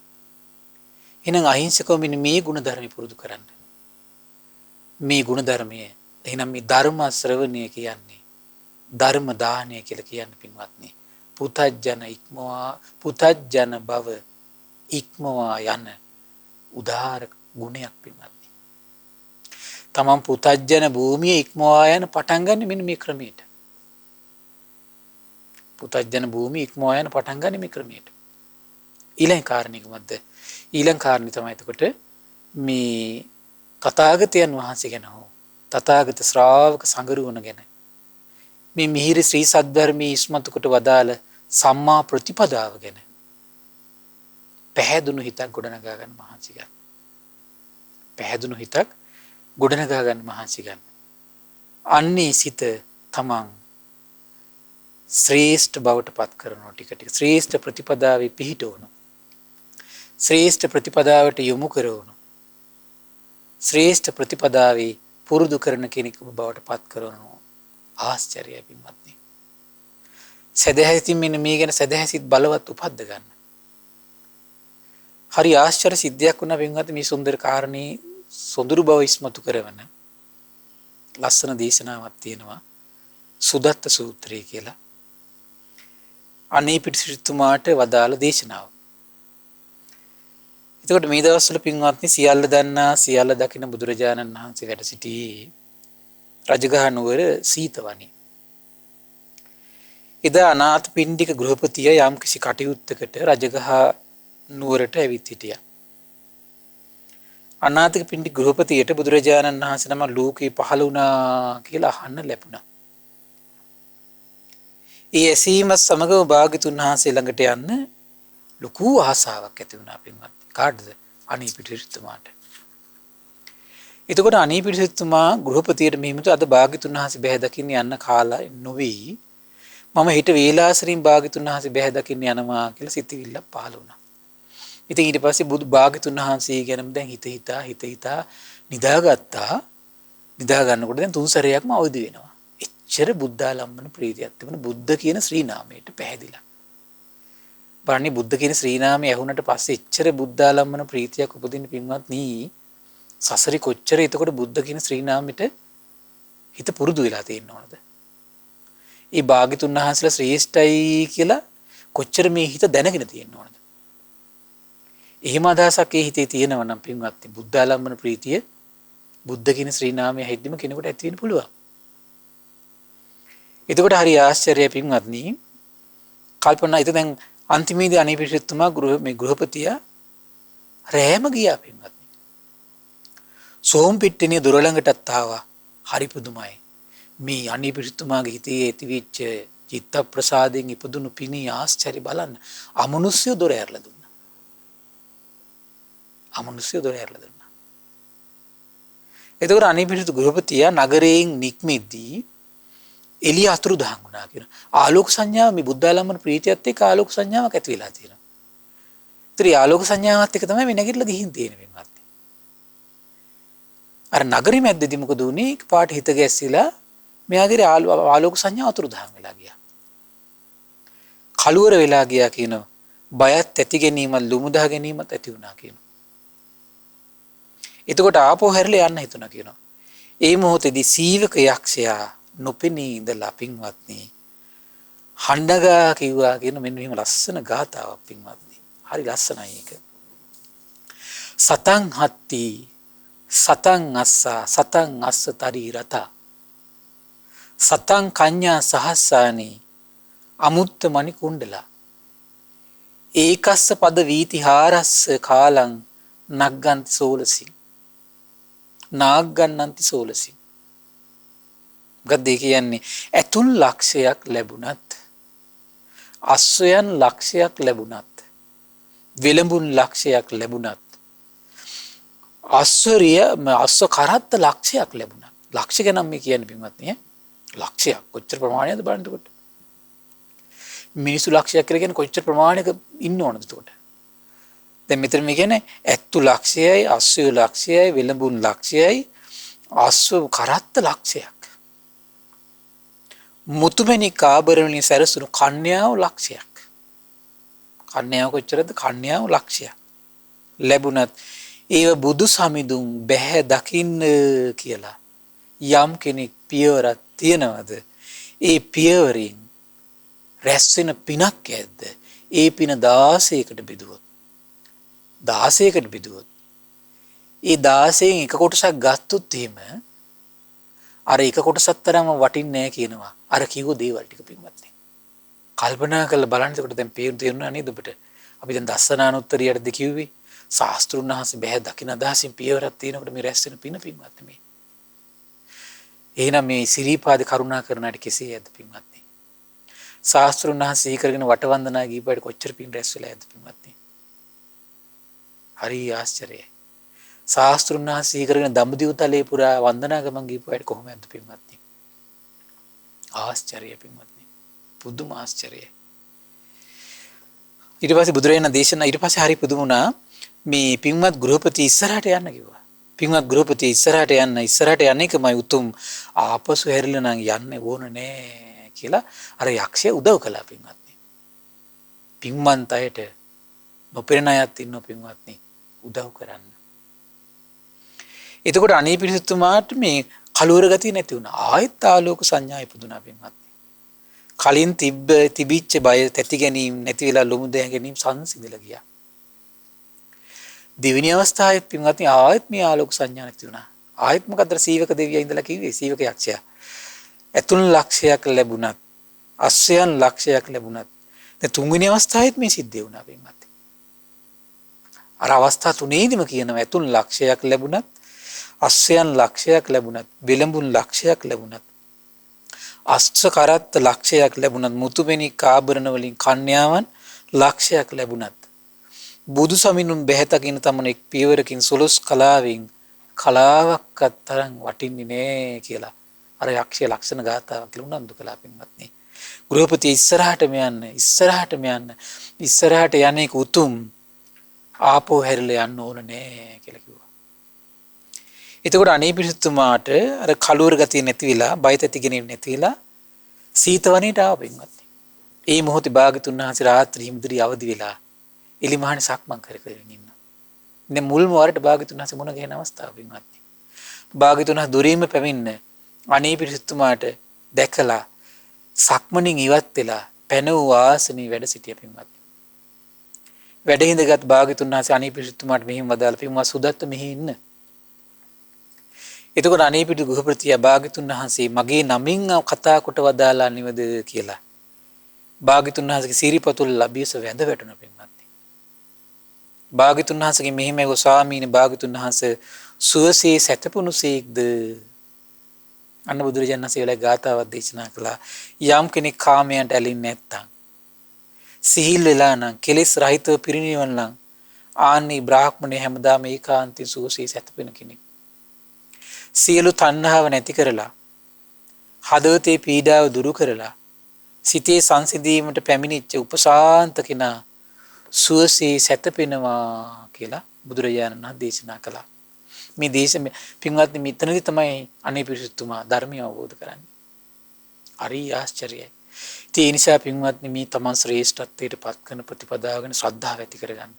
එහෙනම් අහිංසකව මෙන්න මේ ගුණධර්ම පුරුදු කරන්න. මේ ගුණධර්මයේ එහෙනම් මේ ධර්ම ශ්‍රවණය කියන්නේ ධර්ම දානය කියලා කියන්නේ පින්වත්නි. පුතජන බව ඉක්මවා යන උදාාර ගුණයක් පින්වත්නි. තමන් පුතජන භූමිය ඉක්මවා යන පටන් ගන්න මෙන්න මේ ක්‍රමයට. පුතජන භූමිය ඉක්මවා යන පටන් ගන්න මේ ක්‍රමයට. ඊළඟ කාරණේ මොකද්ද? ඊළඟ කාරණේ තමයි එතකොට මේ තථාගතයන් වහන්සේ ගැන හෝ තථාගත ශ්‍රාවක සංගරුවන ගැන මේ මිහිර ශ්‍රී සද්ධර්මයේ ඉස්මතු කොට වදාළ සම්මා ප්‍රතිපදාව ගැන පැහැදුණු හිතක් ගොඩනගා ගන්න මහන්සි ගන්න. පැහැදුණු හිතක් ගොඩනගා ගන්න මහන්සි ගන්න. අන්නේ සිත තමන් ශ්‍රේෂ්ඨ බවට පත් කරනවා ටික ටික. ශ්‍රේෂ්ඨ ප්‍රතිපදාවේ පිහිටවනවා. ශ්‍රේෂ්ඨ ප්‍රතිපදාවට යොමු කරනවා. ශ්‍රේෂ්ඨ ප්‍රතිපදාවේ පුරුදු කරන කෙනෙක් බවට පත් කරනවා. ආශ්චර්යයි පින්වත්නි. සදහැසිතින් මෙන්න මේ ගැන සදහැසිත බලවත් උපද්ද ගන්න. හරි ආශ්චර්ය සිද්ධියක් වුණා පින්වත්නි. මේ සුන්දර කාරණේ සොඳුරු බව ඉස්මතු කරවන ලස්සන දේශනාවක් තියෙනවා. සුදත්ත සූත්‍රය කියලා. අනේ පිටිසිතුමාට වදාළ දේශනාව. එතකොට මේ දවස්වල පින්වත්නි සියල්ල දන්නා සියල්ල දකින බුදුරජාණන් වහන්සේ වැඩ සිටියේ රජගහ නුවර සීතවනේ. එදා අනාථපිණ්ඩික ගෘහපතිය යම් කිසි කටයුත්තකට රජගහ නුවරට ඇවිත් හිටියා. අනාථපිණ්ඩික ගෘහපතියට බුදුරජාණන් වහන්සේ නම ලෝකේ පහළ වුණා කියලා අහන්න ලැබුණා. ඒ ඇසීම සමග භාග්‍යතුන් වහන්සේ ළඟට යන්න ලොකු ආසාවක් ඇති වුණා පින්වත්නි. කාටද? අනීපිටිසිතුමාට. එතකොට අනීපිටිසිතුමා ගෘහපතියට මෙහිමතු අද භාග්‍යතුන් වහන්සේ බැහැ දකින්න යන්න කාලා නොවේ. මම හිට වේලාසරින් භාග්‍යතුන් වහන්සේ බැහැ දකින්න යනවා කියලා සිතවිල්ල පහළ වුණා. ඉතින් ඊට පස්සේ බුදු භාග්‍යතුන් වහන්සේ ගැනම දැන් හිත හිතා නිදාගත්තා. නිදා ගන්නකොට දැන් තුන් සැරයක්ම අවදි වෙනවා. එච්චර බුද්ධාලම්බන ප්‍රීතියක් තිබුණ බුද්ධ කියන ශ්‍රී නාමයට පැහැදිලා. බලන්න බුද්ධ කියන ශ්‍රී නාමය ඇහුනට පස්සේ එච්චර බුද්ධාලම්බන ප්‍රීතියක් උපදින්න පින්වත්නි සසරි කොච්චර එතකොට බුද්ධ කියන ශ්‍රී නාමයට හිත පුරුදු වෙලා තියෙන්න ඕනද? ඒ භාග්‍යතුන් වහන්සේලා ශ්‍රේෂ්ඨයි කියලා කොච්චර මේ හිත දැනගෙන තියෙන්න ඕනද? එහෙම අදහසක් ඒ හිතේ තියෙනවා නම් පින්වත්නි බුද්ධාලම්බන ප්‍රීතිය බුද්ධ කියන ශ්‍රී නාමය හැද්දීම කෙනෙකුට ඇති වෙන්න පුළුවන්. එතකොට හරි ආශ්චර්යයි පින්වත්නි. කල්පනා හිත දැන් අන්තිමේදී අනීපිරිතුමා මේ ගෘහපතියා රෑම ගියා පින්වත්නි. සෝම් පිටිනේ දොර ළඟටත් ආවා. හරි පුදුමයි. මේ අනීපිරිතුමාගේ හිතේ ඇතිවෙච්ච චිත්ත ප්‍රසාදයෙන් ඉපදුණු පිණි ආශ්චර්ය බලන්න. අමනුෂ්‍ය දොර ඇරලා දුන්නා. අමනුෂ්‍ය දොර ඇරලා දුන්නා. එතකොට අනීපිරිතු ගෘහපතියා නගරයෙන් නික්මෙද්දී එළිය අතුරුදහන් වුණා කියන ආලෝක සංඥාව මේ බුද්ධාලම්බන ප්‍රීතියත් එක්ක ආලෝක සංඥාවක් ඇති වෙලා තියෙනවා. ඒතර ආලෝක සංඥාවත් එක්ක තමයි මේ නැගිටලා ගිහින් තියෙන්නේ පින්වත්නි. අර නගරෙ මැද්දේදී මොකද උනේ? පාට හිත ගැස්සිලා මෙයාගේ ආලෝක සංඥාව අතුරුදහන් වෙලා ගියා. කලුවර වෙලා ගියා කියන බයත් ඇති ගැනීම ලුමුදා ගැනීමත් ඇති වුණා කියන. එතකොට ආපහු හැරිලා යන්න හිතුණා කියනවා. ඒ මොහොතේදී සීවක යක්ෂයා නොපෙනී ඉඳලා පින්වත්නි හඬගා කිව්වා කියන මෙන්න මෙහෙම ලස්සන ගාතාවක් පින්වත්නි. හරි ලස්සනයි ඒක. සතං හත්ති සතං අස්ස තරී රත සතං කඤ්ඤා සහස්සානි අමුත්ත මණි කුණ්ඩලා ඒකස්ස පද වීතිහාරස්ස කාලං නග්ගන්ති සෝලසි නාග්ගන්නන්ති සෝලසි. ගද්දේ කියන්නේ ඇතුන් ලක්ෂයක් ලැබුණත් අස්වයන් ලක්ෂයක් ලැබුණත් විලඹුන් ලක්ෂයක් ලැබුණත් අස්ව කරත්ත ලක්ෂයක් ලැබුණත් ලක්ෂ ගණන් මේ කියන්නේ පින්වත්නි ලක්ෂයක් කොච්චර ප්‍රමාණයක්ද බලන්න එතකොට මිනිස්සු ලක්ෂයක් කියලා කියන්නේ කොච්චර ප්‍රමාණයක ඉන්න ඕනද එතකොට දැන් මෙතන මේ කියන්නේ ඇත්තු ලක්ෂයයි අස්වැය ලක්ෂයයි විලඹුන් ලක්ෂයයි අස්ව කරත්ත ලක්ෂයක් මුතුමැණික් ආභරණවලින් සැරසුණු කන්‍යාව ලක්ෂයක්. කන්‍යාව කොච්චරද? කන්‍යාව ලක්ෂයක්. ලැබුණත් ඒව බුදු සමිඳුන් බැහැ දකින්න කියලා යම් කෙනෙක් පියවරක් තියනවද? ඒ පියවරින් රැස් වෙන පිනක් ඇද්ද? ඒ පින 16කට බෙදුවොත් 16කට බෙදුවොත් ඒ 16න් එක කොටසක් ගත්තොත් එහෙම අර එක කොටසක් තරම වටින්නේ නැහැ කියනවා. අර කිව්ව දේවල් ටික පින්වත්නි. කල්පනා කරලා බලන්න එතකොට දැන් තේරුණා නේද ඔබට? අපි දැන් දස්සනානුත්තරියටද කිව්වේ ශාස්ත්‍රුන් වහන්සේ බැහැ දකින අදහසින් පියවරක් තියෙනකොට මේ රැස් වෙන පින පින්වත්නි මේ. එහෙනම් මේ සිරිපාද කරුණා කරනාට කෙසේ යද්ද පින්වත්නි? ශාස්ත්‍රුන් වහන්සේ සිහි කරගෙන වටවන්දනා ගීපයට කොච්චර පින් රැස් වෙලා යද්ද පින්වත්නි? හරි ආශ්චර්යයි. ශාස්ත්‍රුන් වහන්සේ සිහි කරගෙන දඹදිව තලයේ පුරා වන්දනා ගමන් ගීපයට කොහොමද පින්වත්නි? ආශ්චර්යයි පින්වත්නි. පුදුම ආශ්චර්යයි. ඊට පස්සේ බුදුරජාණන් දේශනා ඊට පස්සේ හරි පුදුම වුණා. මේ පින්වත් ගෘහපති ඉස්සරහට යන්න කිව්වා. පින්වත් ගෘහපති ඉස්සරහට යන්න එකමයි උතුම්. ආපසු හැරිලා නම් යන්න ඕන නෑ කියලා අර යක්ෂයා උදව් කළා පින්වත්නි. පින්වන්ත අයට නොපෙනෙන අයත් ඉන්න පින්වත්නි උදව් කරන්න. එතකොට අනීපිරිතුමාට මේ කලවර ගතිය නැති වුණා. ආයෙත් ආලෝක සංඥා ඉපදුනා පින්වත්නි. කලින් තිබිච්ච බය තැති ගැනීම නැති වෙලා ලොමු දෙය ගැනීම සංසිඳලා ගියා. දෙවෙනි අවස්ථාවේ පින්වත්නි ආයෙත් මේ ආලෝක සංඥා නැති වුණා. ආයෙත් මොකද සීවක දෙවියා ඉඳලා කිව්වේ සීවක යක්ෂයා. ඇතුන් ලක්ෂයක් ලැබුණත් අස්වැයන් ලක්ෂයක් ලැබුණත් දැන් තුන්වෙනි අවස්ථාවෙත් මේ සිද්ධ වුණා පින්වත්නි. අර අවස්ථා තුනේදීම කියනවා ඇතුන් ලක්ෂයක් ලැබුණත් අස්වැයන් ලක්ෂයක් ලැබුණත් විලඹුන් ලක්ෂයක් ලැබුණත් අස්ස කරත්ත ලක්ෂයක් ලැබුණත් මුතුමැණික් ආභරණ වලින් කන්‍යාවන් ලක්ෂයක් ලැබුණත් බුදු සමිඳුන් බැහැතකින් තමන එක් පියවරකින් සොළොස් කලාවෙන් කලාවක්වත් තරම් වටින්නේ නෑ කියලා අර යක්ෂය ලක්ෂණ ගාථාවක් කියලා උනන්දු කළා පින්වත්නි. ගෘහපති ඉස්සරහට යන්නේ උතුම් ආපහු හැරිලා යන්න ඕන නෑ කියලා කිව්වා. එතකොට අනේ පිරිසුතුමාට අර කලුවර ගතිය නැති වෙලා, බය තැති ගැනීම නැති වෙලා සීතවණේට ආවෙන්වත්. ඒ මොහොතේ භාග්‍යතුන් වහන්සේ රාත්‍රී හිමිදිරි අවදි වෙලා එලිමහනේ සක්මන් කර කර ඉන්නවා. දැන් මුල්ම වරට භාග්‍යතුන් වහන්සේ මුණ ගැහෙන අවස්ථාවෙන්වත්. භාග්‍යතුන් වහන්සේ දුරීම පැමිණ අනේ පිරිසුතුමාට දැකලා සක්මනින් ඉවත් වෙලා පැන වූ ආසනී වැඩ සිටිය පින්වත්. වැඩ හිඳගත් භාග්‍යතුන් වහන්සේ අනේ පිරිසුතුමාට මෙහිම වදාළ පින්වත් සුදත්ත මෙහි ඉන්න. එතකොට අනේ පිටු ගෘහපතියා භාග්‍යතුන් වහන්සේ මගේ නමින් කතා කොට වදාලා නිවද කියලා. භාග්‍යතුන් වහන්සේගේ සිරිපතුල් ලැබියස වැඳ වැටුණ පින්වත්. භාග්‍යතුන් වහන්සේගේ මෙහිමයි ස්වාමීන් භාග්‍යතුන් වහන්සේ සුවසේ සැතපුණුසේක්ද. අන්න බුදුරජාණන් වහන්සේ වල ගාථාවක් දේශනා කළා. යම් කෙනෙක් කාමයන්ට ඇලෙන්නේ නැත්තම් සිහිල් වෙලා නම් කෙලෙස් රහිතව පිරිනිවන් නම් ආනි බ්‍රාහ්මණය හැමදාම ඒකාන්තයෙන් සුවසේ සැතපෙන කෙනෙක්. සියලු තණ්හාව නැති කරලා හදවතේ පීඩාව දුරු කරලා සිතේ සංසිඳීමට පැමිණිච්ච උපසාන්ත කෙනා සුවසේ සැතපෙනවා කියලා බුදුරජාණන් වහන්සේ දේශනා කළා. මේ දේශම පින්වත්නි මෙතනදී තමයි අනේ පිරිසුතුමා ධර්මය අවබෝධ කරන්නේ. හරි ආශ්චර්යයි. ඒ නිසා පින්වත්නි මේ තමන් ශ්‍රේෂ්ඨත්වයට පත් කරන ප්‍රතිපදාව ගැන ශ්‍රද්ධාව ඇති කරගන්න.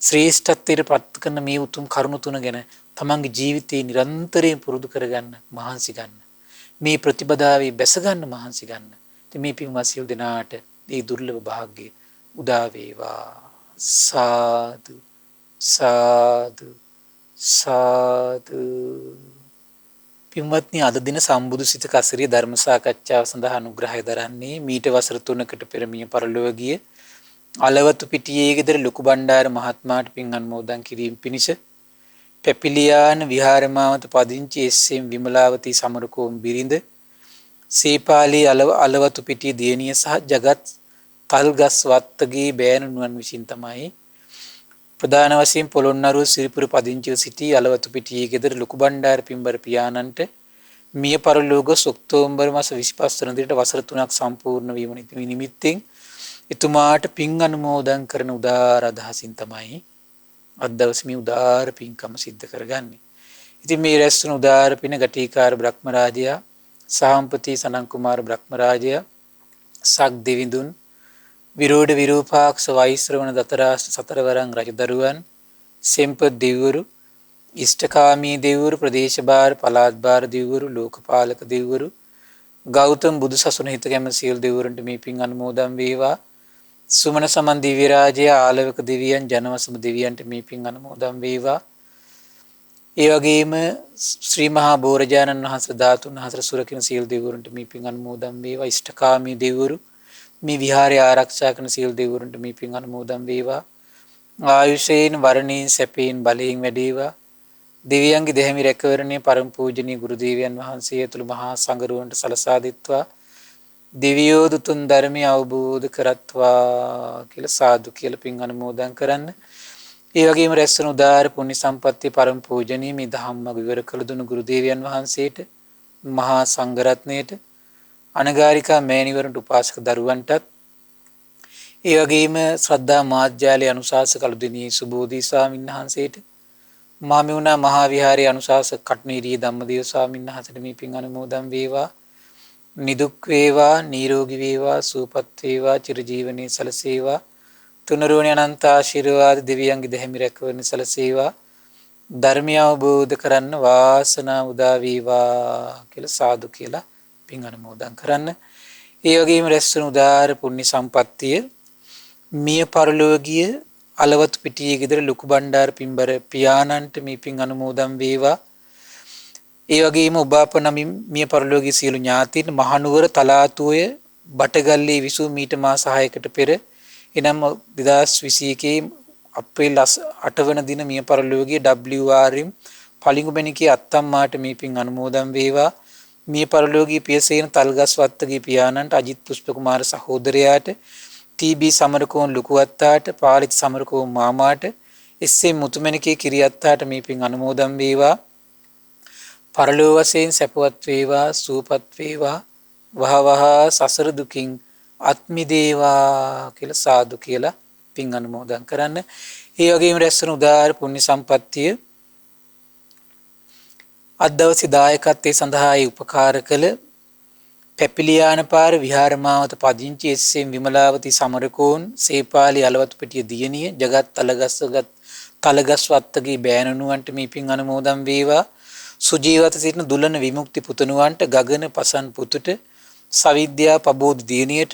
ශ්‍රේෂ්ඨත්වයට පත් කරන මේ උතුම් කරුණු තුන ගැන තමන්ගේ ජීවිතේ නිරන්තරයෙන් පුරුදු කරගන්න මහන්සි ගන්න. මේ ප්‍රතිපදාවේ බැස ගන්න මහන්සි ගන්න. ඉතින් මේ පින්වත් සියලු දෙනාට මේ දුර්ලභ භාග්‍යය උදා වේවා. සාදු සාදු සාදු. පින්වත්නි අද දින සම්බුදු සිත කසරිය ධර්ම සාකච්ඡාව සඳහා අනුග්‍රහය දරන්නේ මීට වසර 3කට පෙර මිය පරලොව ගිය අලවතු පිටියේ ගෙදර ලොකු බණ්ඩාර මහත්මයාට පින් අනුමෝදන් කිරීම පිණිස පැපිලියාන විහාරමාවත පදිංචි එස්.එම්. විමලාවතී සමරකෝම් බිරිඳ සීපාලි අලවතු පිටිය දියණිය සහ ජගත් තල්ගස් වත්තගේ බෑණනුවන් විසින් තමයි ප්‍රධාන වශයෙන් පොළොන්නරුව සිරිපුර පදිංචිව සිටි අලවතු පිටියේ ගෙදර ලොකු බණ්ඩාර පින්බර පියාණන්ට මිය පරලෝක ඔක්තෝබර් මාස 25 වන දිනට වසර 3ක් සම්පූර්ණ වීම නිමිත්තෙන් එතුමාට පින් අනුමෝදන් කරන උදාර අදහසින් තමයි අද දවසේ මේ උදාර පින්කම සිද්ධ කරගන්නේ. ඉතින් මේ රැස් වුණු උදාර පින ගටිකාර බ්‍රහ්මරාජයා, සාම්පති සනන් කුමාර බ්‍රහ්මරාජයා, සක් දෙවිඳුන්, විරෝධ විරූපාක්ෂ වෛශ්‍රවණ දතරාෂ්ට්‍ර සතරවරන් රජදරුවන්, සෙම්පත් දෙවිවරු, ඉෂ්ඨකාමී දෙවිවරු, ප්‍රදේශභාර පළාත් භාර දෙවිවරු, ලෝකපාලක දෙවිවරු, ගෞතම බුදු සසුන හිත කැමති සියලු දෙවිවරුන්ට මේ පින් අනුමෝදන් වේවා. සුමන සමන් දිව්‍ය රාජ්‍ය ආලවක දෙවියන් ජනවසම දෙවියන්ට මේ පින් අනුමෝදන් වේවා. ඒ වගේම ශ්‍රී මහා බෝරජාණන් වහන්සේ ධාතුන් වහන්සේ සුරකින සියලු දෙවිවරුන්ට මේ පින් අනුමෝදන් වේවා. ඉෂ්ඨකාමී දෙවිවරු මේ විහාරය ආරක්ෂා කරන සියලු දෙවිවරුන්ට මේ පින් අනුමෝදන් වේවා. ආයුෂයෙන් වරණයෙන් සැපයෙන් බලයෙන් වැඩේවා. දෙවියන්ගේ දෙහිමි රැකවරණය පරම පූජනීය ගුරු දේවයන් වහන්සේ ඇතුළු මහා සංඝරුවන්ට සලසා දෙත්වා. දෙවියෝ දුතුන් ධර්මය අවබෝධ කරත්වා කියලා සාදු කියලා පින් අනුමෝදන් කරන්න. ඒ වගේම රැස්වන උදාාර පුණ්‍ය සම්පත්තිය පරම පූජනීය මේ ධම්මග විවර කළ දුණු ගුරු දේවයන් වහන්සේට, මහා සංඝරත්නයට, අනගාരികා මෑණිවරුන්ට, උපාසක දරුවන්ටත්, ඒ වගේම ශ්‍රද්ධා මාධ්‍යාලයේ අනුශාසක අලුදිනී සුබෝධි ස්වාමීන් වහන්සේට, මහමෙවුනා මහා විහාරයේ අනුශාසක කට්නීරිය ධම්මදේව ස්වාමීන් වහන්සේට මේ පින් අනුමෝදන් වේවා. නිදුක් වේවා, නිරෝගී වේවා, සුවපත් වේවා, චිරජීවනයේ සලසේවා. තුනුරුවනි අනන්ත ආශිර්වාද දෙවියන්ගේ දෙහිමි රැකවරණ සලසේවා. ධර්මය අවබෝධ කරන්න වාසනාව උදා වේවා කියලා සාදු කියලා පින් අනුමෝදන් කරන්න. ඒ වගේම රැස්වන උදාාර පුණ්‍ය සම්පත්තිය මිය පරලෝකීය අලවතු පිටියේ ගෙදර ලොකු බණ්ඩාර පින්බර පියාණන්ට මේ පින් අනුමෝදන් වේවා. ඒ වගේම ඔබ අප නමින් මිය පරලෝකීය සියලු ඥාතීන් මහනුවර තලාතුය බටගල්ලේ විසූ මීට මාස 6කට පෙර එනම් 2021 අප්‍රේල් 8 වන දින මිය පරලෝකීය WRM පලිඟුබැණිකේ අත්තම්මාට මේ පින් අනුමෝදන් වේවා. මිය පරලෝකීය පියසේන තල්ගස් වත්තගේ පියාණන්ට, අජිත් පුෂ්ප කුමාර සහෝදරයාට, ටීබී සමරකෝන් ලුකුවත්තාට, පාලිත් සමරකෝන් මාමාට, එස්.එම්. මුතුමැණිකේ කිරියත්තාට මේ පින් අනුමෝදන් වේවා. පරලෝ වශයෙන් සැපවත් වේවා, සුවපත් වේවා, වහවහ සසර දුකින් අත් මිදේවා කියලා සාදු කියලා පින් අනුමෝදන් කරන්න. ඒ වගේම රැස්වන උදාාර පුණ්‍ය සම්පත්තිය අද දවසේ දායකත්වයේ සඳහා උපකාර කළ පැපිලියාන පාර විහාරමාවත පදිංචි එස්.එම්. විමලාවති සමරකෝන් සේපාලි අලවත්පිටිය දියණිය ජගත් තලගස්වත්තගේ බෑණනුවන්ට මේ පින් අනුමෝදන් වේවා. සුජීවත සිටින දුලන විමුක්ති පුතණුවන්ට ගගන පසන් පුතුට සවිද්‍යා පබෝධ දියණියට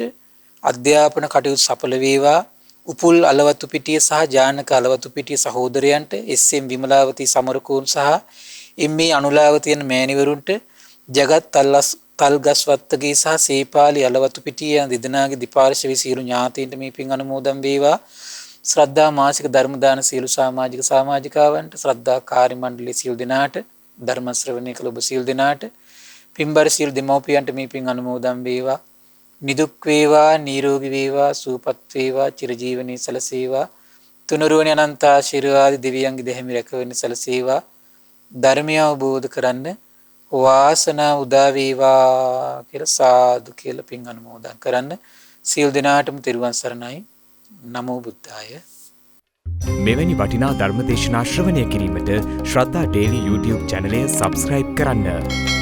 අධ්‍යාපන කටයුතු සඵල වේවා. උපුල් අලවත්පිටිය සහ ජානක අලවත්පිටිය සහෝදරයන්ට එස්.එම්. විමලාවති සමරකෝන් සහ එම්.ඒ. අනුලාවති යන මෑණිවරුන්ට ජගත් තල්ගස්වත්තගේ සහ සේපාලි අලවත්පිටිය යන දෙදෙනාගේ දෙපාර්ශ්වයේ සියලු ඥාතීන්ට මේ පින් අනුමෝදන් වේවා. ශ්‍රද්ධා මාසික ධර්ම දාන සියලු සමාජිකාවන්ට ශ්‍රද්ධා කාර්ය මණ්ඩලයේ සියලු දෙනාට ධර්ම ශ්‍රවණය කළ ඔබ සියලු දෙනාට පින්බර සියලු දෙමව්පියන්ට මේ පින් අනුමෝදන් වේවා. නිදුක් වේවා නිරෝගී වේවා සුවපත් වේවා චිරජීවනයේ සැලසේවා. තුනුරුවනේ අනන්ත ආශිර්වාද දෙවියන්ගේ දෙහිමි රැකවරණය සැලසේවා. ධර්මය අවබෝධ කරන්න වාසනාව උදා වේවා කියලා සාදු කියලා පින් අනුමෝදන් කරන්න. සියලු දෙනාටම තෙරුවන් සරණයි. නමෝ බුද්ධාය. මෙවැනි වටිනා ධර්ම දේශනා ශ්‍රවණය කිරීමට ශ්‍රද්ධා ඩේලි YouTube චැනලය සබ්ස්ක්‍රයිබ් කරන්න.